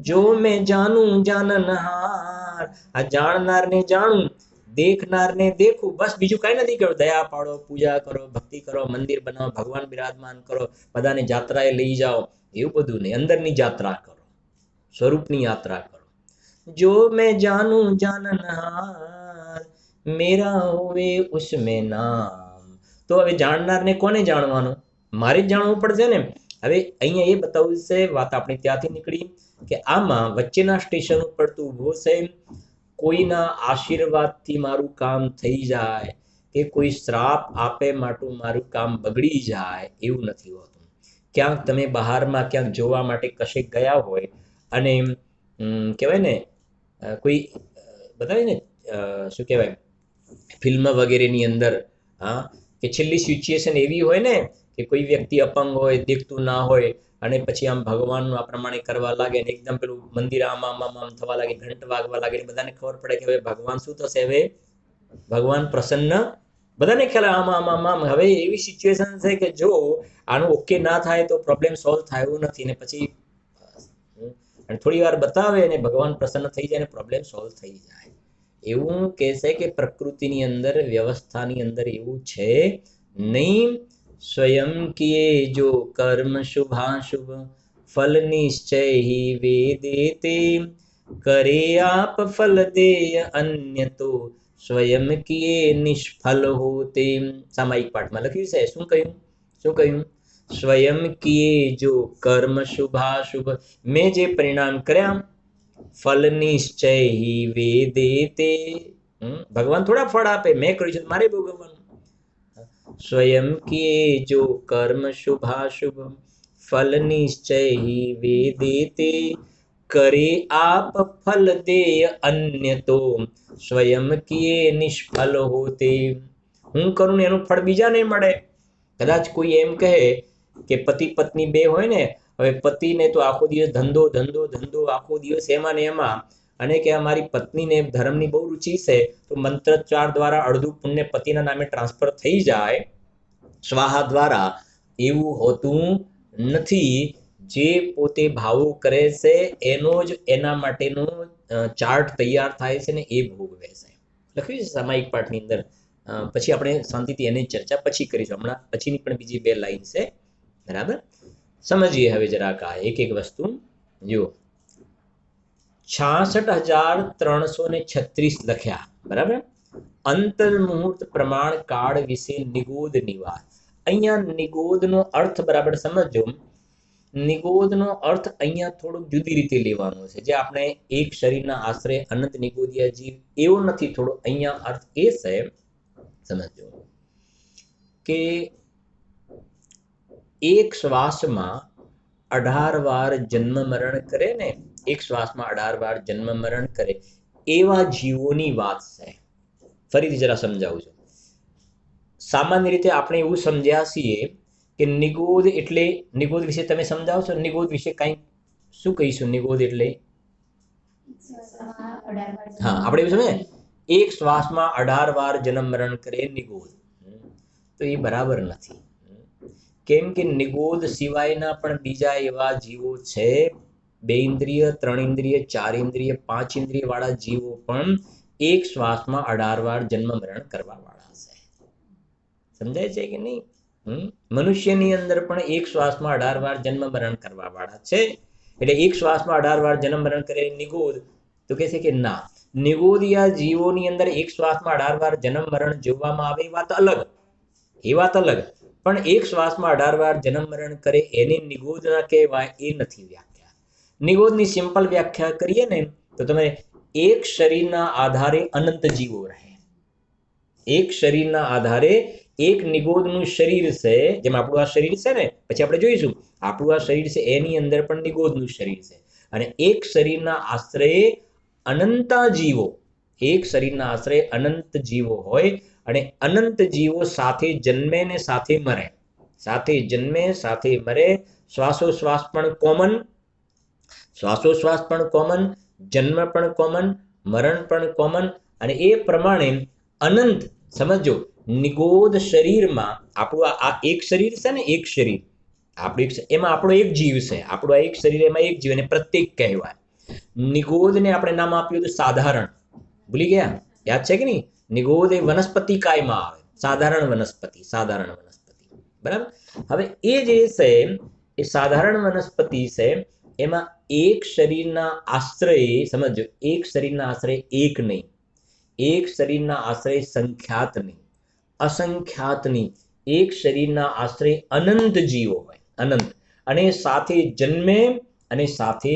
જો મેં જાણું જાનનહાર, આ જાણનારને જાણું, દેખનારને દેખું, બસ બીજું કઈ નથી કરો. દયા પાડો, પૂજા કરો, ભક્તિ કરો, મંદિર બનાવો, ભગવાન બિરાજમાન કરો, બધાને જાત્રાએ લઈ જાઓ, એવું બધું નહીં. અંદરની જાત્રા કરો, સ્વરૂપની યાત્રા કરો. જો મેં જાનું જાનનહાર મેરા હોવે ઉસમેં નામ. તો હવે જાણનારને કોને જાણવાનું? મારે જ જાણવું પડશે ને. હવે અહીંયા એ બતાવું છે, વાત આપણી ત્યાંથી નીકળી કે આમાં વચ્ચેના સ્ટેશન ઉપર તું ઊભો છે, કોઈના આશીર્વાદથી મારું કામ થઈ જાય કે કોઈ શ્રાપ આપે માટું મારું કામ બગડી જાય, એવું નથી હોતું. ક્યાંક તમે બહારમાં ક્યાંક જોવા માટે કશે ગયા હોય અને કહેવાય ને, કોઈ બતાવે ને, શું કહેવાય, ફિલ્મ વગેરેની અંદર, હા, કે છેલ્લી સિચ્યુએશન એવી હોય ને કે કોઈ વ્યક્તિ અપંગ હોય, દેખતું ના હોય, અને પછી આમ ભગવાનનું આ પ્રમાણે કરવા લાગે ને એકદમ પેલું મંદિર આમ થવા લાગે, ઘંટ વાગવા લાગે, બધાને ખબર પડે કે હવે ભગવાન શું થશે, હવે ભગવાન પ્રસન્ન, બધાને ખ્યાલ આમ. હવે એવી સિચ્યુએશન છે કે જો આનું ઓકે ના થાય તો પ્રોબ્લેમ સોલ્વ થાય એવું નથી, ને પછી અને થોડી વાર બતાવે અને ભગવાન પ્રસન્ન થઈ જાય અને પ્રોબ્લેમ સોલ્વ થઈ જાય. એવું કહેશે કે પ્રકૃતિની અંદર, વ્યવસ્થાની અંદર એવું છે નહીં. સ્વયં કિએ જો કર્મ શુભાશુભ ફલ નિશ્ચય હિ વેદેતે, કરે આપ ફલ દેય અન્ય તો સ્વયં કિએ નિષ્ફલ હોતે. સામાયિક પાઠમાં લખ્યું છે. શું કહ્યું? શું કહ્યું? સ્વયં કિએ જો કર્મ શુભાશુભ, મેં જે પરિણામ કર્યા, ફલ નિશ્ચય હિ વેદેતે, ભગવાન થોડા ફળ આપે, મેં કર્યું છે મારે ભોગવવાનું. સ્વયં કિએ જો કર્મ શુભાશુભ ફલ નિશ્ચય હિ વેદેતે, કરે આપ ફલ દેય અન્ય તો સ્વયં કિએ નિષ્ફલ હોતે. હું કરું ને એનું ફળ બીજાને મળે. કદાચ કોઈ એમ કહે કે પતિ પત્ની બે હોય ને, હવે પતિને તો આખો દિવસ ધંધો ધંધો ધંધો, આખો દિવસ એમાં ને એમાં, અને કે અમારી પત્નીને ધર્મની બહુ રુચિ છે, તો મંત્રોચ્ચાર દ્વારા અડધું પુણ્ય પતિના નામે ટ્રાન્સફર થઈ જાય સ્વાહા દ્વારા. એવું હોતું નથી. જે પોતે ભાવો કરે છે એનો જ એના માટેનો ચાર્ટ તૈયાર થાય છે ને એ ભોગવે છે. લખ્યું છે સામાયિક પાઠની અંદર. પછી આપણે શાંતિથી એની ચર્ચા પછી કરીશું. હમણાં પછીની પણ બીજી 2 લાઈન છે, બરાબર? સમજીએ હવે જરાક આ એક એક વસ્તુ. જો 66,336 લખ્યા, બરાબર? અંતર મુહૂર્ત પ્રમાણ કાળ વિશે નિગોદ નિવાસ. અહીંયા નિગોદનો અર્થ બરાબર સમજો. નિગોદનો અર્થ અહીંયા થોડોક જુદી રીતે લેવાનો છે. જે આપણે એક શરીરના આશરે અનંત નિગોદિયા જીવ, એવો નથી. થોડો અહીંયા અર્થ એ છે, સમજો કે એક શ્વાસમાં 18 વાર જન્મ મરણ કરે ને, એક શ્વાસમાં 18 વાર જન્મ મરણ કરે એવા જીવોની વાત છે. ફરીથી જરા સમજાવું છું. સામાન્ય રીતે આપણે એવું સમજ્યા છીએ કે નિગોદ એટલે, નિગોદ વિશે તમે સમજાવશો? નિગોદ વિશે કંઈ શું કહીશું? નિગોદ એટલે હા, આપણે એવું સમજે એક શ્વાસમાં 18 વાર જન્મ મરણ કરે નિગોદ. તો એ બરાબર નથી. કેમ કે નિગોદ સિવાયના પણ બીજા એવા જીવો છે, 2 ઇન્દ્રિય, 3 ઇન્દ્રિય, 4 ઇન્દ્રિય, 5 ઇન્દ્રિય વાળા જીવો પણ એક શ્વાસમાં 18 વાર જન્મ મરણ કરવા વાળા છે. સમજાય છે કે નહીં? મનુષ્યની અંદર પણ એક શ્વાસમાં 18 વાર જન્મ મરણ કરવા વાળા છે. એટલે એક શ્વાસમાં 18 વાર જન્મ મરણ કરે નિગોદ, તો કહે છે કે ના, નિગોદિયા જીવોની અંદર એક શ્વાસમાં 18 વાર જન્મ મરણ જોવામાં આવે એ વાત અલગ, એ વાત અલગ. પણ એક શ્વાસમાં 18 વાર જન્મ મરણ કરે એને નિગોદ ના કહેવાય, એ નથી વ્યાખ્યા. નિગોદની સિમ્પલ વ્યાખ્યા કરીએ ને તો તમે એક શરીરના આધારે અનંત જીવો રહે. એક શરીરના આધારે એક નિગોદનું શરીર છે, જેમ આપણું આ શરીર છે ને, પછી આપણે જોઈશું આપણું આ શરીર છે એની અંદર પણ નિગોદનું શરીર છે. અને એક શરીરના આશ્રય અનંતા જીવો, એક શરીરના આશ્રય અનંત જીવો હોય અને અનંત જીવો સાથે જન્મે ને સાથે મરે, સાથે જન્મે સાથે મરે. શ્વાસોશ્વાસ પણ કોમન, શ્વાસોશ્વાસ પણ કોમન, જન્મ પણ કોમન, મરણ પણ કોમન. અને એ પ્રમાણે અનંત, સમજો નિગોદ શરીરમાં આપણું આ એક શરીર છે ને, એક શરીર આપણું, એમાં આપણો એક જીવ છે, આપણું આ એક શરીર, એમાં એક જીવ, અને પ્રત્યેક કહેવાય. નિગોદને આપણે નામ આપ્યું હતું સાધારણ, ભૂલી ગયા? યાદ છે કે નહીં? નિગોદ એ વનસ્પતિ કાયમાં આવે, સાધારણ વનસ્પતિ, સાધારણ વનસ્પતિ, બરાબર. હવે એ જે છે એ સાધારણ વનસ્પતિ છે, એમાં એક શરીરના આશ્રય, સમજો એક શરીરના આશ્રય એક નહીં, એક શરીરના આશ્રય સંખ્યાત નહીં, અસંખ્યાત નહીં, એક શરીરના આશ્રય અનંત જીવો હોય, અનંત, અને સાથે જન્મે અને સાથે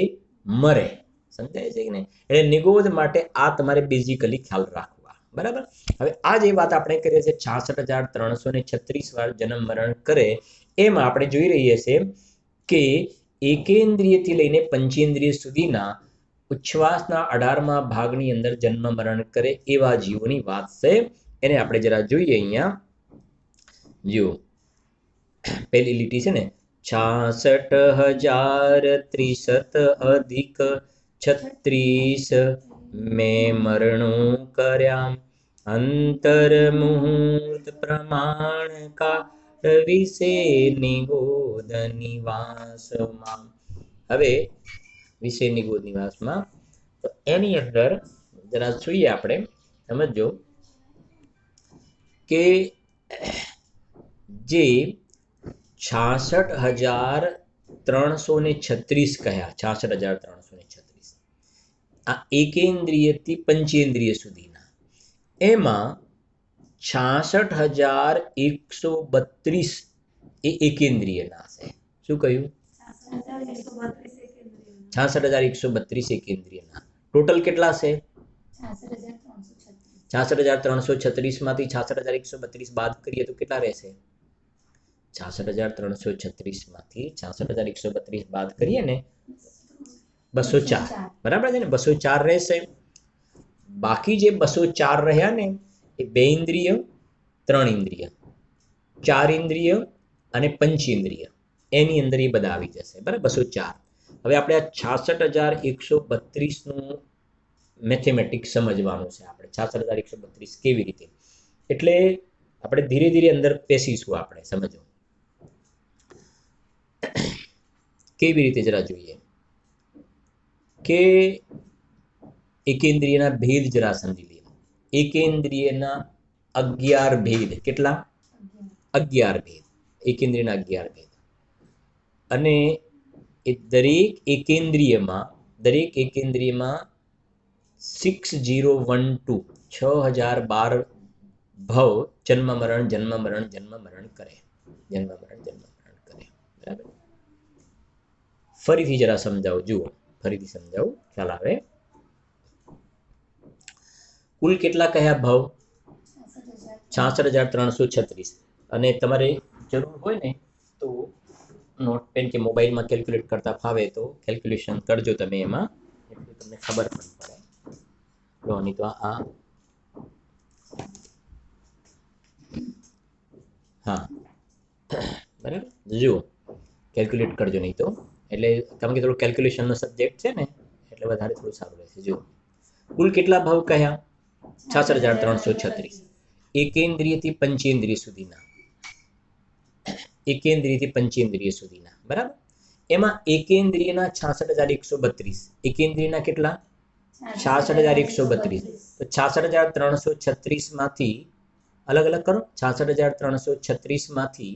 મરે. સમજાય છે કે નહીં? એટલે નિગોદ માટે આ તમારે બેઝિકલી ખ્યાલ રાખવા, બરાબર. હવે આ જે વાત આપણે કરીએ છીએ 66,336 વાર જન્મ મરણ કરે, એમાં આપણે જોઈ રહીએ છીએ કે એકેન્દ્રિયથી લઈને પંચેન્દ્રિય સુધીના ઉચ્છ્વાસના 18મા ભાગની અંદર જન્મ મરણ કરે એવા જીવોની વાત છે. એને આપણે જરા જોઈએ. અહીંયા જો પહેલી લીટી છે ને, 66,063 અધિક 36 મેં મરણો કર્યા, અંતર મુહૂર્ત પ્રમાણ કા વિશે નિગોદ નિવાસમાં. હવે વિશે નિગોદ નિવાસમાં, તો એની અંદર જરા જોઈએ આપણે, સમજો કે જે 66,336 કહ્યા, 66,336 આ એકેન્દ્રિયથી પંચેન્દ્રિય સુધીના, એમાં 66,132 એ એકેન્દ્રિયના છે. શું કહ્યું? 66,132 એકેન્દ્રિયના. ટોટલ કેટલા છે? 66,336 માંથી 66,132 બાદ કરીએ તો કેટલા રહેશે? 66,336 માંથી 66,132 બાદ કરીએ ને 204, બરાબર છે ને? 204 રહેશે. બાકી જે 204 રહ્યા ને એ 2 ઇન્દ્રિય, 3 ઇન્દ્રિય, 4 ઇન્દ્રિય અને પંચેન્દ્રિય, એની અંદર એ બધા આવી જશે, બરાબર. 204. હવે આપણે આ 66,132 નું મેથેમેટિક્સ સમજવાનું છે આપણે. 66,132 કેવી રીતે, એટલે આપણે ધીરે ધીરે અંદર પેસીશું, આપણે સમજો કેવી રીતે. જરા જોઈએ કે એકેન્દ્રિયના ભેદ જરા સમજી લઈએ. એકેન્દ્રિયના 11 ભેદ. કેટલા? 11 ભેદ. એકેન્દ્રિયના 11 ભેદ. અને એ દરેક એકેન્દ્રિયમાં 6012 6012 ભવ જન્મ મરણ જન્મ મરણ જન્મ મરણ કરે, જન્મ મરણ જન્મ મરણ કરે, બરાબર. ફરીથી જરા સમજાવો, જુઓ, ફરીથી સમજાવું, ખ્યાલ આવે. કુલ કેટલા કહ્યા ભવ? 66,336. અને તમારે જરૂર હોય ને તો નોટપેન કે મોબાઈલમાં કેલ્ક્યુલેટ કરતા ફાવે તો કેલ્ક્યુલેશન કરજો તમે, એમાં એટલું તમને ખબર પણ પડે. નહીં તો આ હા બરાબર, જુઓ કેલ્ક્યુલેટ કરજો, નહીં તો એટલે કારણ કે થોડું કેલ્ક્યુલેશનનો સબ્જેક્ટ છે ને એટલે વધારે થોડું સારું રહેશે. જુઓ કુલ કેટલા ભાવ કહ્યા? 66,336. એકેન્દ્રિયથી પંચેન્દ્રિય સુધીના, એકેન્દ્રિયથી પંચેન્દ્રિય સુધીના, બરાબર. એમાં એકેન્દ્રિયના 66,132. એકેન્દ્રિયના કેટલા? 66,132. તો 66,336 માંથી અલગ અલગ કરો. 66,336 માંથી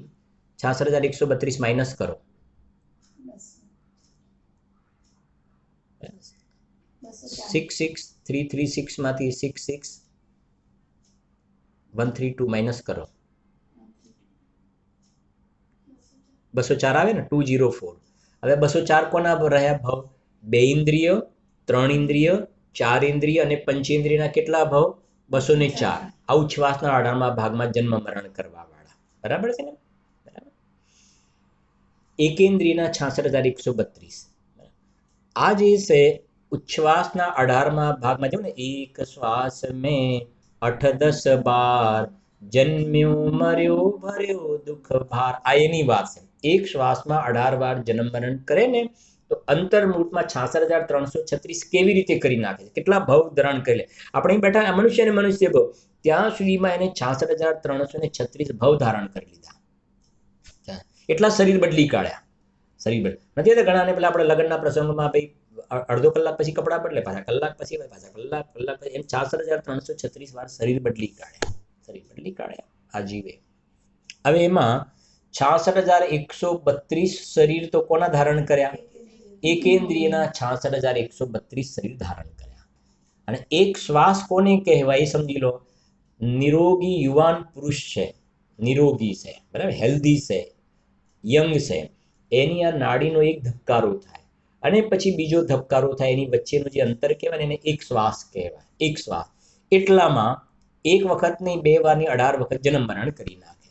66,132 માઇનસ કરો. 66,336 માંથી 66,132 માઇનસ કરો. 204 આવે ને, 204. હવે 204 કોના રહ્યા ભાવ? 2 ઇન્દ્રિય, 3 ઇન્દ્રિય, 4 ઇન્દ્રિય અને પંચેન્દ્રિયના કેટલા ભાવ? 204. આવું શ્વાસના 18મા ભાગમાં જન્મ મરણ કરવા વાળા, બરાબર છે ને? બરાબર. એકેન્દ્રિયના 66,132. આ જે છે ઉચ્છ્વાસના 18મા ભાગમાં જો ને, એક શ્વાસ મેં 8 10 12 જન્મ્યો મર્યો ભર્યો દુઃખ ભાર, આ એની વાત છે. એક શ્વાસમાં 18 વાર જન્મ મરણ કરે ને તો અંતર્મુખમાં 66,336 કેવી રીતે કરી નાખે છે, કેટલા ભાવ ધારણ કરી લે. આપણે બેઠા મનુષ્ય અને મનુષ્ય ભાવ, ત્યાં સુધીમાં એને 66,336 ભાવ ધારણ કરી લીધા. એટલા શરીર બદલી કાઢ્યા. શરીર બદલી નથી તો ઘણાને પેલા આપણે લગ્નના પ્રસંગમાં ભાઈ અડધો કલાક પછી કપડાં બદલે, પાછા કલાક પછી કલાક પછી, એમ 66,336 વાર શરીર બદલી કાઢ્યા. શરીર બદલી કાઢ્યા આ જીવે. હવે એમાં 66,132 શરીર તો કોના ધારણ કર્યા? એકેન્દ્રિયના 66,132 શરીર ધારણ કર્યા. અને એક શ્વાસ કોને કહેવાય એ સમજી લો. નિરોગી યુવાન પુરુષ છે, નિરોગી છે, બરાબર, હેલ્ધી છે, યંગ છે, એની આ નાડીનો એક ધબકારો થાય અને પછી બીજો ધબકારો થાય, એની વચ્ચેનું જે અંતર કહેવાય ને એને એક શ્વાસ કહેવાય. એક શ્વાસ એટલામાં એક વખત નહીં, 2 વારની 18 વખત જન્મ મરણ કરી નાખે.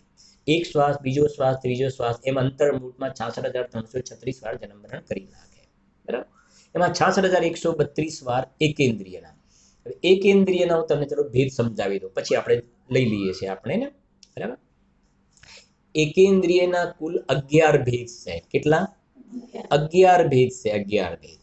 એક શ્વાસ, બીજો શ્વાસ, ત્રીજો શ્વાસ, એમ અંતર્મુખમાં 66,336 વાર જન્મ મરણ કરી નાખે, બરાબર. એમાં 66,132 વાર એકેન્દ્રિયના. એકેન્દ્રિયના હું તમને થોડો ભેદ સમજાવી દઉં, પછી આપણે લઈ લઈએ છીએ આપણે ને, બરાબર. એકેન્દ્રિયના કુલ 11 ભેદ છે. કેટલા? 11 ભેદ છે, 11 ભેદ.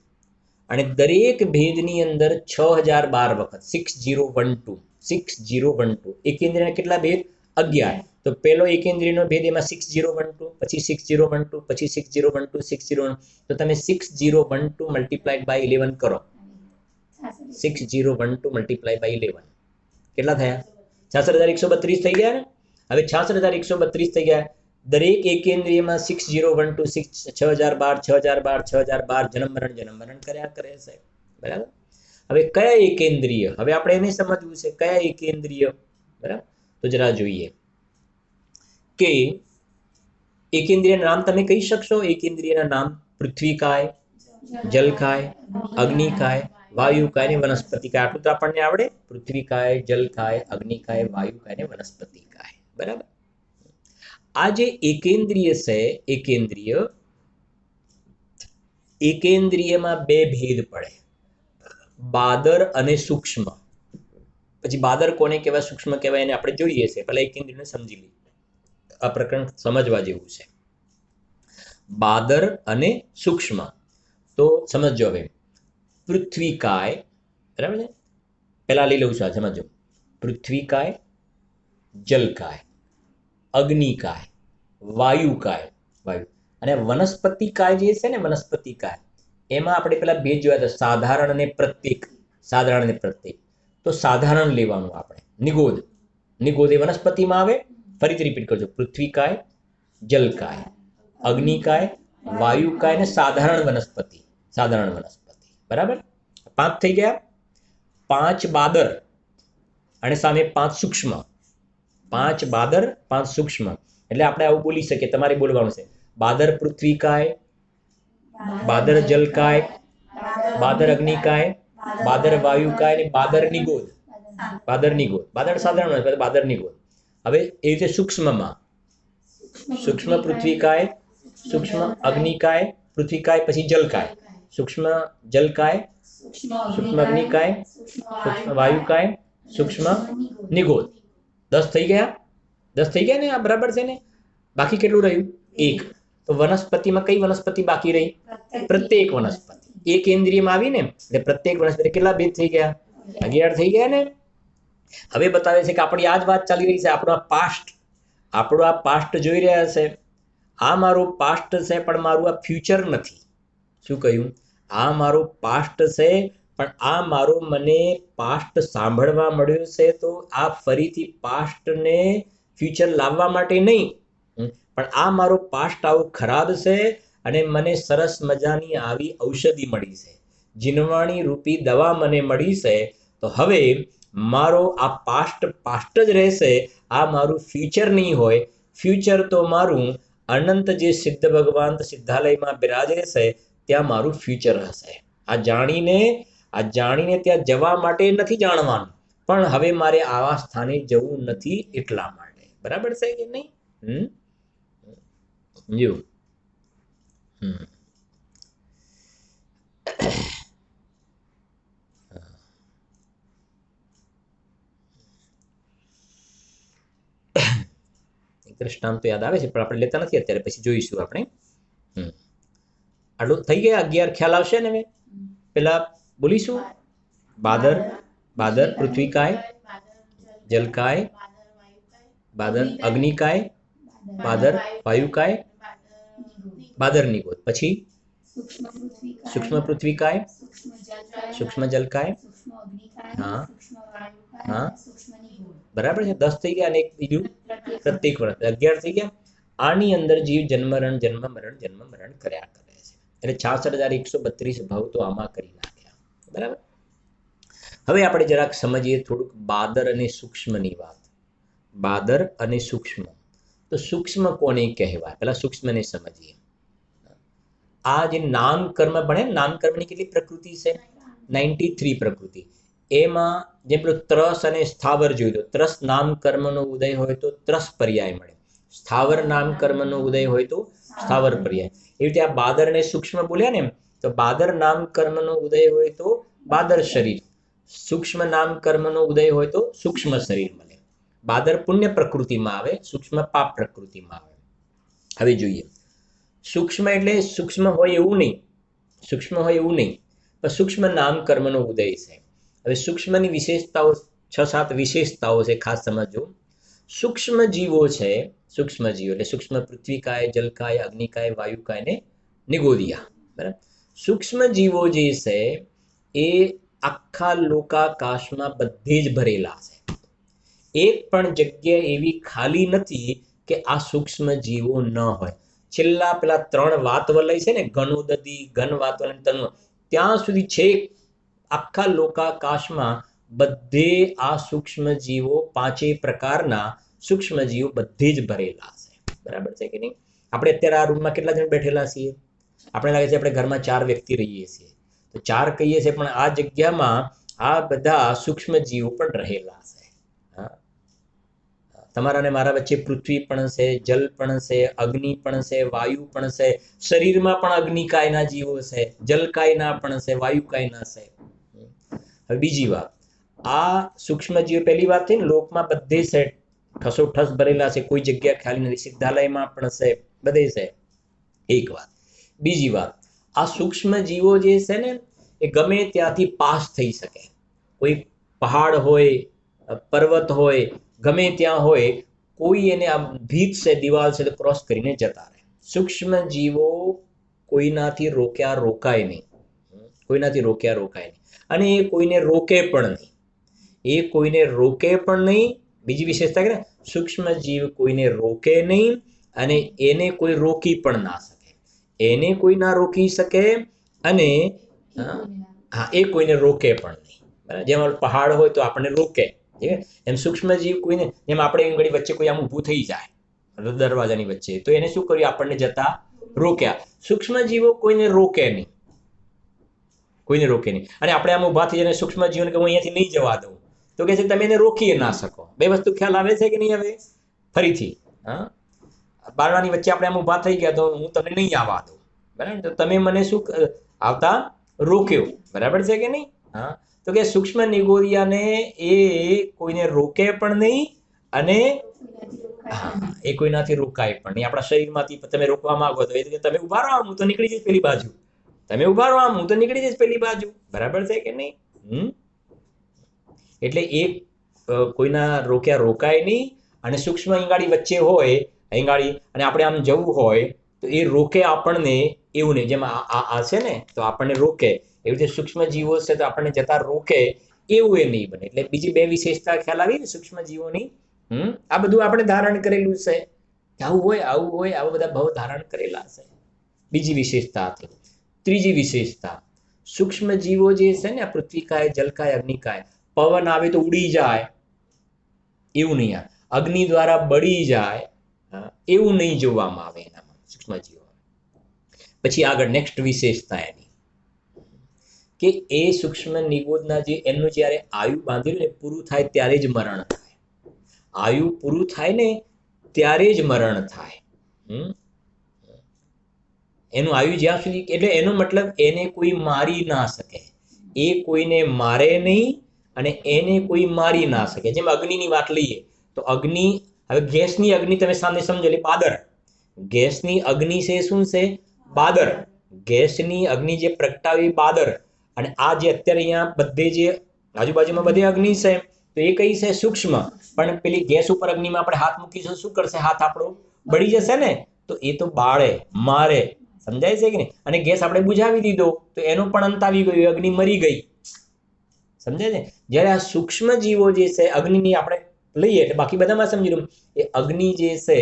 અને દરેક ભેદની અંદર 6,012 વખત 6012 6012 એકેન્દ્રિયના કેટલા ભેદ? 11. તો પહેલો એકેન્દ્રિયનો ભેદ એમાં 6012, પછી 6012, પછી 6012, 6012. તો તમે 6012 મલ્ટીપ્લાઈડ બાય 11 કરો. 6012 મલ્ટીપ્લાય બાય 11 કેટલા થયા? 66,132 થઈ ગયા ને. હવે 66,132 થઈ ગયા. દરેક એકેન્દ્રિયમાં 6012 6,012 6,012 6,012 જન્મ મરણ કર્યા કરે છે, બરાબર. હવે કયા એકેન્દ્રિય, હવે આપણે એને સમજવું છે કયા એકેન્દ્રિય, બરાબર. તો જરા જોઈએ કે એકેન્દ્રિયના નામ તમે કહી શકશો? એકેન્દ્રિયના નામ પૃથ્વીકાય, જલકાય, અગ્નિકાય, વાયુકાય ને વનસ્પતિકાય. આટલું તો આપણને આવડે. પૃથ્વીકાય, જલકાય, અગ્નિકાય, વાયુકાય ને વનસ્પતિકાય, બરાબર. આ જે એકેન્દ્રિય છે, એકેન્દ્રિયમાં 2 ભેદ પડે, બાદર અને સૂક્ષ્મ. પછી બાદર કોને કહેવાય, સૂક્ષ્મ કહેવાય, એને આપણે જોઈએ છે. પહેલા એકેન્દ્રિયને સમજી લઈએ, આ પ્રકરણ સમજવા જેવું છે. બાદર અને સૂક્ષ્મ તો સમજો. હવે પૃથ્વીકાય, બરાબર છે, પહેલા લઈ લઉં છું, આ સમજો. પૃથ્વીકાય, જલકાય, અગ્નિકાય, વાયુકાય, વાયુ અને વનસ્પતિકાય જે છે ને, વનસ્પતિકાય એમાં આપણે પેલા 2 જોયા હતા, સાધારણ અને પ્રત્યેક. સાધારણ અને પ્રત્યેક. તો સાધારણ લેવાનું આપણે. નિગોદ, નિગોદ એ વનસ્પતિમાં આવે. ફરીથી રિપીટ કરજો. પૃથ્વીકાય, જલકાય, અગ્નિકાય, વાયુકાય ને સાધારણ વનસ્પતિ. સાધારણ વનસ્પતિ, બરાબર. 5 થઈ ગયા. 5 બાદર અને સામે 5 સૂક્ષ્મ. 5 બાદર, 5 સૂક્ષ્મ. એટલે આપણે આવું બોલી શકીએ, તમારે બોલવાનું છે. બાદર પૃથ્વીકાય, બાદર જલકાય, બાદર અગ્નિકાય, બાદર વાયુકાય ને બાદર નિગોદ. બાદર નિગોદ, બાદર સાધારણ હોય, બાદર નિગોદ. હવે એ રીતે સૂક્ષ્મમાં સૂક્ષ્મ પૃથ્વીકાય, સૂક્ષ્મ અગ્નિકાય, પૃથ્વીકાય પછી જલકાય, સૂક્ષ્મ જલકાય, સૂક્ષ્મ અગ્નિકાય, સૂક્ષ્મ વાયુકાય, સૂક્ષ્મ નિગોદ. 10 થઈ ગયા. 10 થઈ ગયા ને, આ બરાબર છે ને? બાકી કેટલું રહ્યું? 1. તો વનસ્પતિમાં કઈ વનસ્પતિ બાકી રહી? પ્રત્યેક વનસ્પતિ. એક ઇન્દ્રિયમાં આવી ને એટલે પ્રત્યેક વનસ્પતિ કેટલા ભેદ થઈ ગયા? 11 થઈ ગયા ને. હવે બતાવે છે કે આપણી આ જ વાત ચાલી રહી છે, આપણો આ પાસ્ટ જોઈ રહ્યા છે. આ મારું પાસ્ટ છે પણ મારું આ ફ્યુચર નથી. શું કહ્યું? આ મારું પાસ્ટ છે પણ આ મારું મને પાસ્ટ સાંભળવા મળ્યું છે, તો આ ફરીથી પાસ્ટને ફ્યુચર લાવવા માટે નહીં, પણ આ મારો પાસ્ટ આવું ખરાબ છે અને મને સરસ મજાની આવી ઔષધિ મળી છે, જીનવાણી રૂપી દવા મને મળી છે. તો હવે મારો આ પાસ્ટ જ રહેશે, આ મારું ફ્યુચર નહીં હોય. ફ્યુચર તો મારું અનંત જે સિદ્ધ ભગવાન સિદ્ધાલયમાં બિરાજે છે ત્યાં મારું ફ્યુચર હશે. આ જાણીને ત્યાં જવા માટે નથી જાણવાનું, પણ હવે મારે આવા સ્થાને જવું નથી એટલા માટે. બરાબર છે કે નહીં? જો કૃષ્ણામ તો યાદ આવે છે પણ આપણે લેતા નથી અત્યારે, પછી જોઈશું આપણે. આટલું થઈ ગયા 11 ખ્યાલ આવશે ને? હવે પેલા બોલીશું. બાદર પૃથ્વીકાય, જલકાય, બાદર અગ્નિકાય, બાદર વાયુકાય, બાદર નિગોદ, પછી સૂક્ષ્મ પૃથ્વીકાય, સૂક્ષ્મ જલકાય, હા હા બરાબર છે. 10 થઈ ગયા અને એક બીજું પ્રત્યેક વર્ષ 11 થઈ ગયા. આની અંદર જીવ જન્મ મરણ કર્યા કરે છે. એટલે 66,132 ભાવ તો આમાં કરી નાખ્યા. બરાબર. હવે આપણે જરાક સમજીએ થોડુંક બાદર અને સૂક્ષ્મની વાત. બાદર અને સૂક્ષ્મ. તો સૂક્ષ્મ કોને કહેવાય? પેલા સૂક્ષ્મને સમજીએ. આ જે નામ કર્મ ભણે, નામ કર્મની કેટલી પ્રકૃતિ છે? 93 પ્રકૃતિ. એમાં જેમ પેલું ત્રસ અને સ્થાવર જોઈ લો. ત્રસ નામ કર્મનો ઉદય હોય તો ત્રસ પર્યાય મળે, સ્થાવર નામ કર્મનો ઉદય હોય તો સ્થાવર પર્યાય. એવી રીતે આ બાદર અને સૂક્ષ્મ બોલ્યા ને, તો બાદર નામ કર્મનો ઉદય હોય તો બાદર શરીર, સૂક્ષ્મ નામ કર્મનો ઉદય હોય તો સૂક્ષ્મ શરીર મળે. બાદર પુણ્ય પ્રકૃતિમાં આવે, સૂક્ષ્મ પાપ પ્રકૃતિમાં આવે. હવે જોઈએ, સૂક્ષ્મ એટલે સૂક્ષ્મ હોય એવું નહીં, પણ સૂક્ષ્મ નામ કર્મનો ઉદય છે. હવે સૂક્ષ્મની વિશેષતાઓ 6-7 વિશેષતાઓ છે, ખાસ સમજો. સૂક્ષ્મ જીવો છે, સૂક્ષ્મ જીવો એટલે સૂક્ષ્મ પૃથ્વીકાય, જલકાય, અગ્નિકાય, વાયુકાય ને નિગોદિયા. બરાબર. સૂક્ષ્મ જીવો જે છે એ આખા લોકાકાશમાં બધે જ ભરેલા છે. એક પણ જગ્યા એવી ખાલી નથી કે આ સૂક્ષ્મ જીવો ન હોય. છેલ્લા પેલા 3 વાતવલય છે ને, ઘનોદધિ, ઘન વાતવલય, તન્વ, ત્યાં સુધી છે આખા લોકાકાશમાં બધે આ સૂક્ષ્મ જીવો 5 પ્રકારના સૂક્ષ્મ જીવો બધે જ ભરેલા છે. બરાબર છે કે નહીં? આપણે અત્યારે આ રૂમમાં કેટલા જણ બેઠેલા છીએ? આપણે લાગે છે આપણે ઘરમાં 4 વ્યક્તિ રહીએ છીએ, તો 4 કહીએ છીએ, પણ આ જગ્યામાં આ બધા સૂક્ષ્મ જીવો પણ રહેલા છે. તમારા અને મારા વચ્ચે પૃથ્વી પણ છે, જલ પણ છે, અગ્નિ પણ છે, વાયુ પણ છે. શરીરમાં પણ અગ્નિકાયના જીવો છે, જલકાયના પણ છે, વાયુકાયના છે. હવે બીજી વાત, આ સૂક્ષ્મ જીવો પહેલી વાત થઈ ને, લોકમાં બધે છે, ઠસોઠસ ભરેલા છે, કોઈ જગ્યા ખાલી નથી. સિદ્ધાલયમાં પણ છે, બધે છે. એક વાત. બીજી વાત, આ સૂક્ષ્મ જીવો જે છે ને એ ગમે ત્યાંથી પાસ થઈ શકે. કોઈ પહાડ હોય, પર્વત હોય, ગમે ત્યાં હોય, કોઈ એને આ ભીત છે, દિવાલ છે, તો ક્રોસ કરીને જતા રહે. સૂક્ષ્મ જીવો કોઈનાથી રોકાય નહીં, અને એ કોઈને રોકે પણ નહીં. બીજી વિશેષતા કે સૂક્ષ્મ જીવ કોઈને રોકે નહીં અને એને કોઈ રોકી પણ ના શકે. એને કોઈ ના રોકી શકે અને એ કોઈને રોકે પણ નહીં. બરાબર. જેમ પહાડ હોય તો આપણને રોકે, એમ સૂક્ષ્મ જીવ કોઈને, જેમ આપણે ઘડી વચ્ચે કોઈ આમ ઊભું થઈ જાય દરવાજાની વચ્ચે, તો એને શું કર્યું? આપણને જતા રોક્યા. સૂક્ષ્મ જીવો કોઈને રોકે નહીં. અને આપણે આમ ઊભા થઈ જઈને સૂક્ષ્મ જીવોને કે હું અહીંયાથી નહીં જવા દઉં, તો કે છે તમે એને રોકી ના શકો. બે વસ્તુ ખ્યાલ આવે છે કે નહીં? હવે ફરીથી, બારણાની વચ્ચે આપણે આમ ઊભા થઈ ગયા તો હું તમને નહીં આવવા દઉં, બરાબર? તો તમે મને શું આવતા રોક્યો, બરાબર છે કે નહીં? તો કે સૂક્ષ્મ નિગોદિયાને એ કોઈને રોકે પણ નહીં અને હા, એ કોઈનાથી રોકાય પણ નહીં. આપણા શરીરમાંથી તમે રોકવા માંગો તો એ તમે ઉભા રહો, હું તો નીકળી જઈશ પેલી બાજુ. તમે ઉભા રહો, હું તો નીકળી જઈશ પેલી બાજુ. બરાબર છે કે નહીં? એટલે એ કોઈના રોક્યા રોકાય નહીં. અને સૂક્ષ્મ ઈંગાડી વચ્ચે હોય ઈંગાડી, અને આપણે આમ જવું હોય તો એ રોકે આપણને એવું નહીં. જેમ આ છે ને તો આપણને રોકે, એવી રીતે સૂક્ષ્મ જીવો છે તો આપણને જતા રોકે એવું એ નહીં બને. એટલે બીજી બે વિશેષતા ખ્યાલ આવી ને સૂક્ષ્મ જીવોની. આ બધું આપણે ધારણ કરેલું છે. આવું હોય આવા બધા ભાવ ધારણ કરેલા છે. બીજી વિશેષતા હતી. ત્રીજી વિશેષતા, સૂક્ષ્મ જીવો જે છે ને પૃથ્વીકાય, જલકાય, અગ્નિકાય, પવન આવે તો ઉડી જાય એવું નહીં, અગ્નિ દ્વારા બળી જાય એવું નહીં જોવામાં આવે એનામાં સૂક્ષ્મ જીવો. પછી આગળ નેક્સ્ટ વિશેષતા એની કે એ સૂક્ષ્મ નિગોદના જે એમનું જ્યારે આયુ બાંધેલું ને પૂરું થાય ત્યારે જ મરણ થાય. આયુ પૂરું થાય ને ત્યારે જ મરણ થાય. એનું આયુ જ્યાં સુધી, એટલે એનો મતલબ એને કોઈ મારી ના શકે, એ કોઈને મારે નહીં અને એને કોઈ મારી ના શકે. જેમ અગ્નિની વાત લઈએ તો અગ્નિ, હવે ગેસની અગ્નિ તમે સામે સમજો એટલે બાદર. ગેસની અગ્નિ છે શું છે? બાદર. ગેસની અગ્નિ જે પ્રગટાવી બાદર. અને આ જે અત્યારે અહીંયા બધે જે આજુબાજુમાં બધી અગ્નિ છે તો એ કઈ છે? સૂક્ષ્મ. પણ પેલી ગેસ ઉપર અગ્નિમાં આપણે હાથ મૂકીશું શું કરશે? હાથ આપણો બળી જશે ને. તો એ તો બાળે, મારે. સમજાય છે કે નહીં? અને ગેસ આપણે બુઝાવી દીધો તો એનો પણ અંત આવી ગયો, અગ્નિ મરી ગઈ. સમજાય છે? જ્યારે આ સૂક્ષ્મ જીવો જે છે અગ્નિની આપણે લઈએ એટલે બાકી બધામાં સમજી લો, એ અગ્નિ જે છે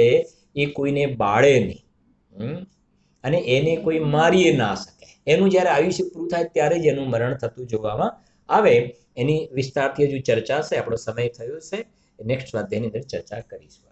એ કોઈને બાળે નહીં અને એને કોઈ મારી ના શકે. એનું જ્યારે આયુષ્ય પૂરું થાય ત્યારે જ એનું મરણ થતું જોવામાં આવે. એની વિસ્તારથી હજુ ચર્ચા છે. આપણો સમય થયો છે. નેક્સ્ટ વાત એની અંદર ચર્ચા કરીશું.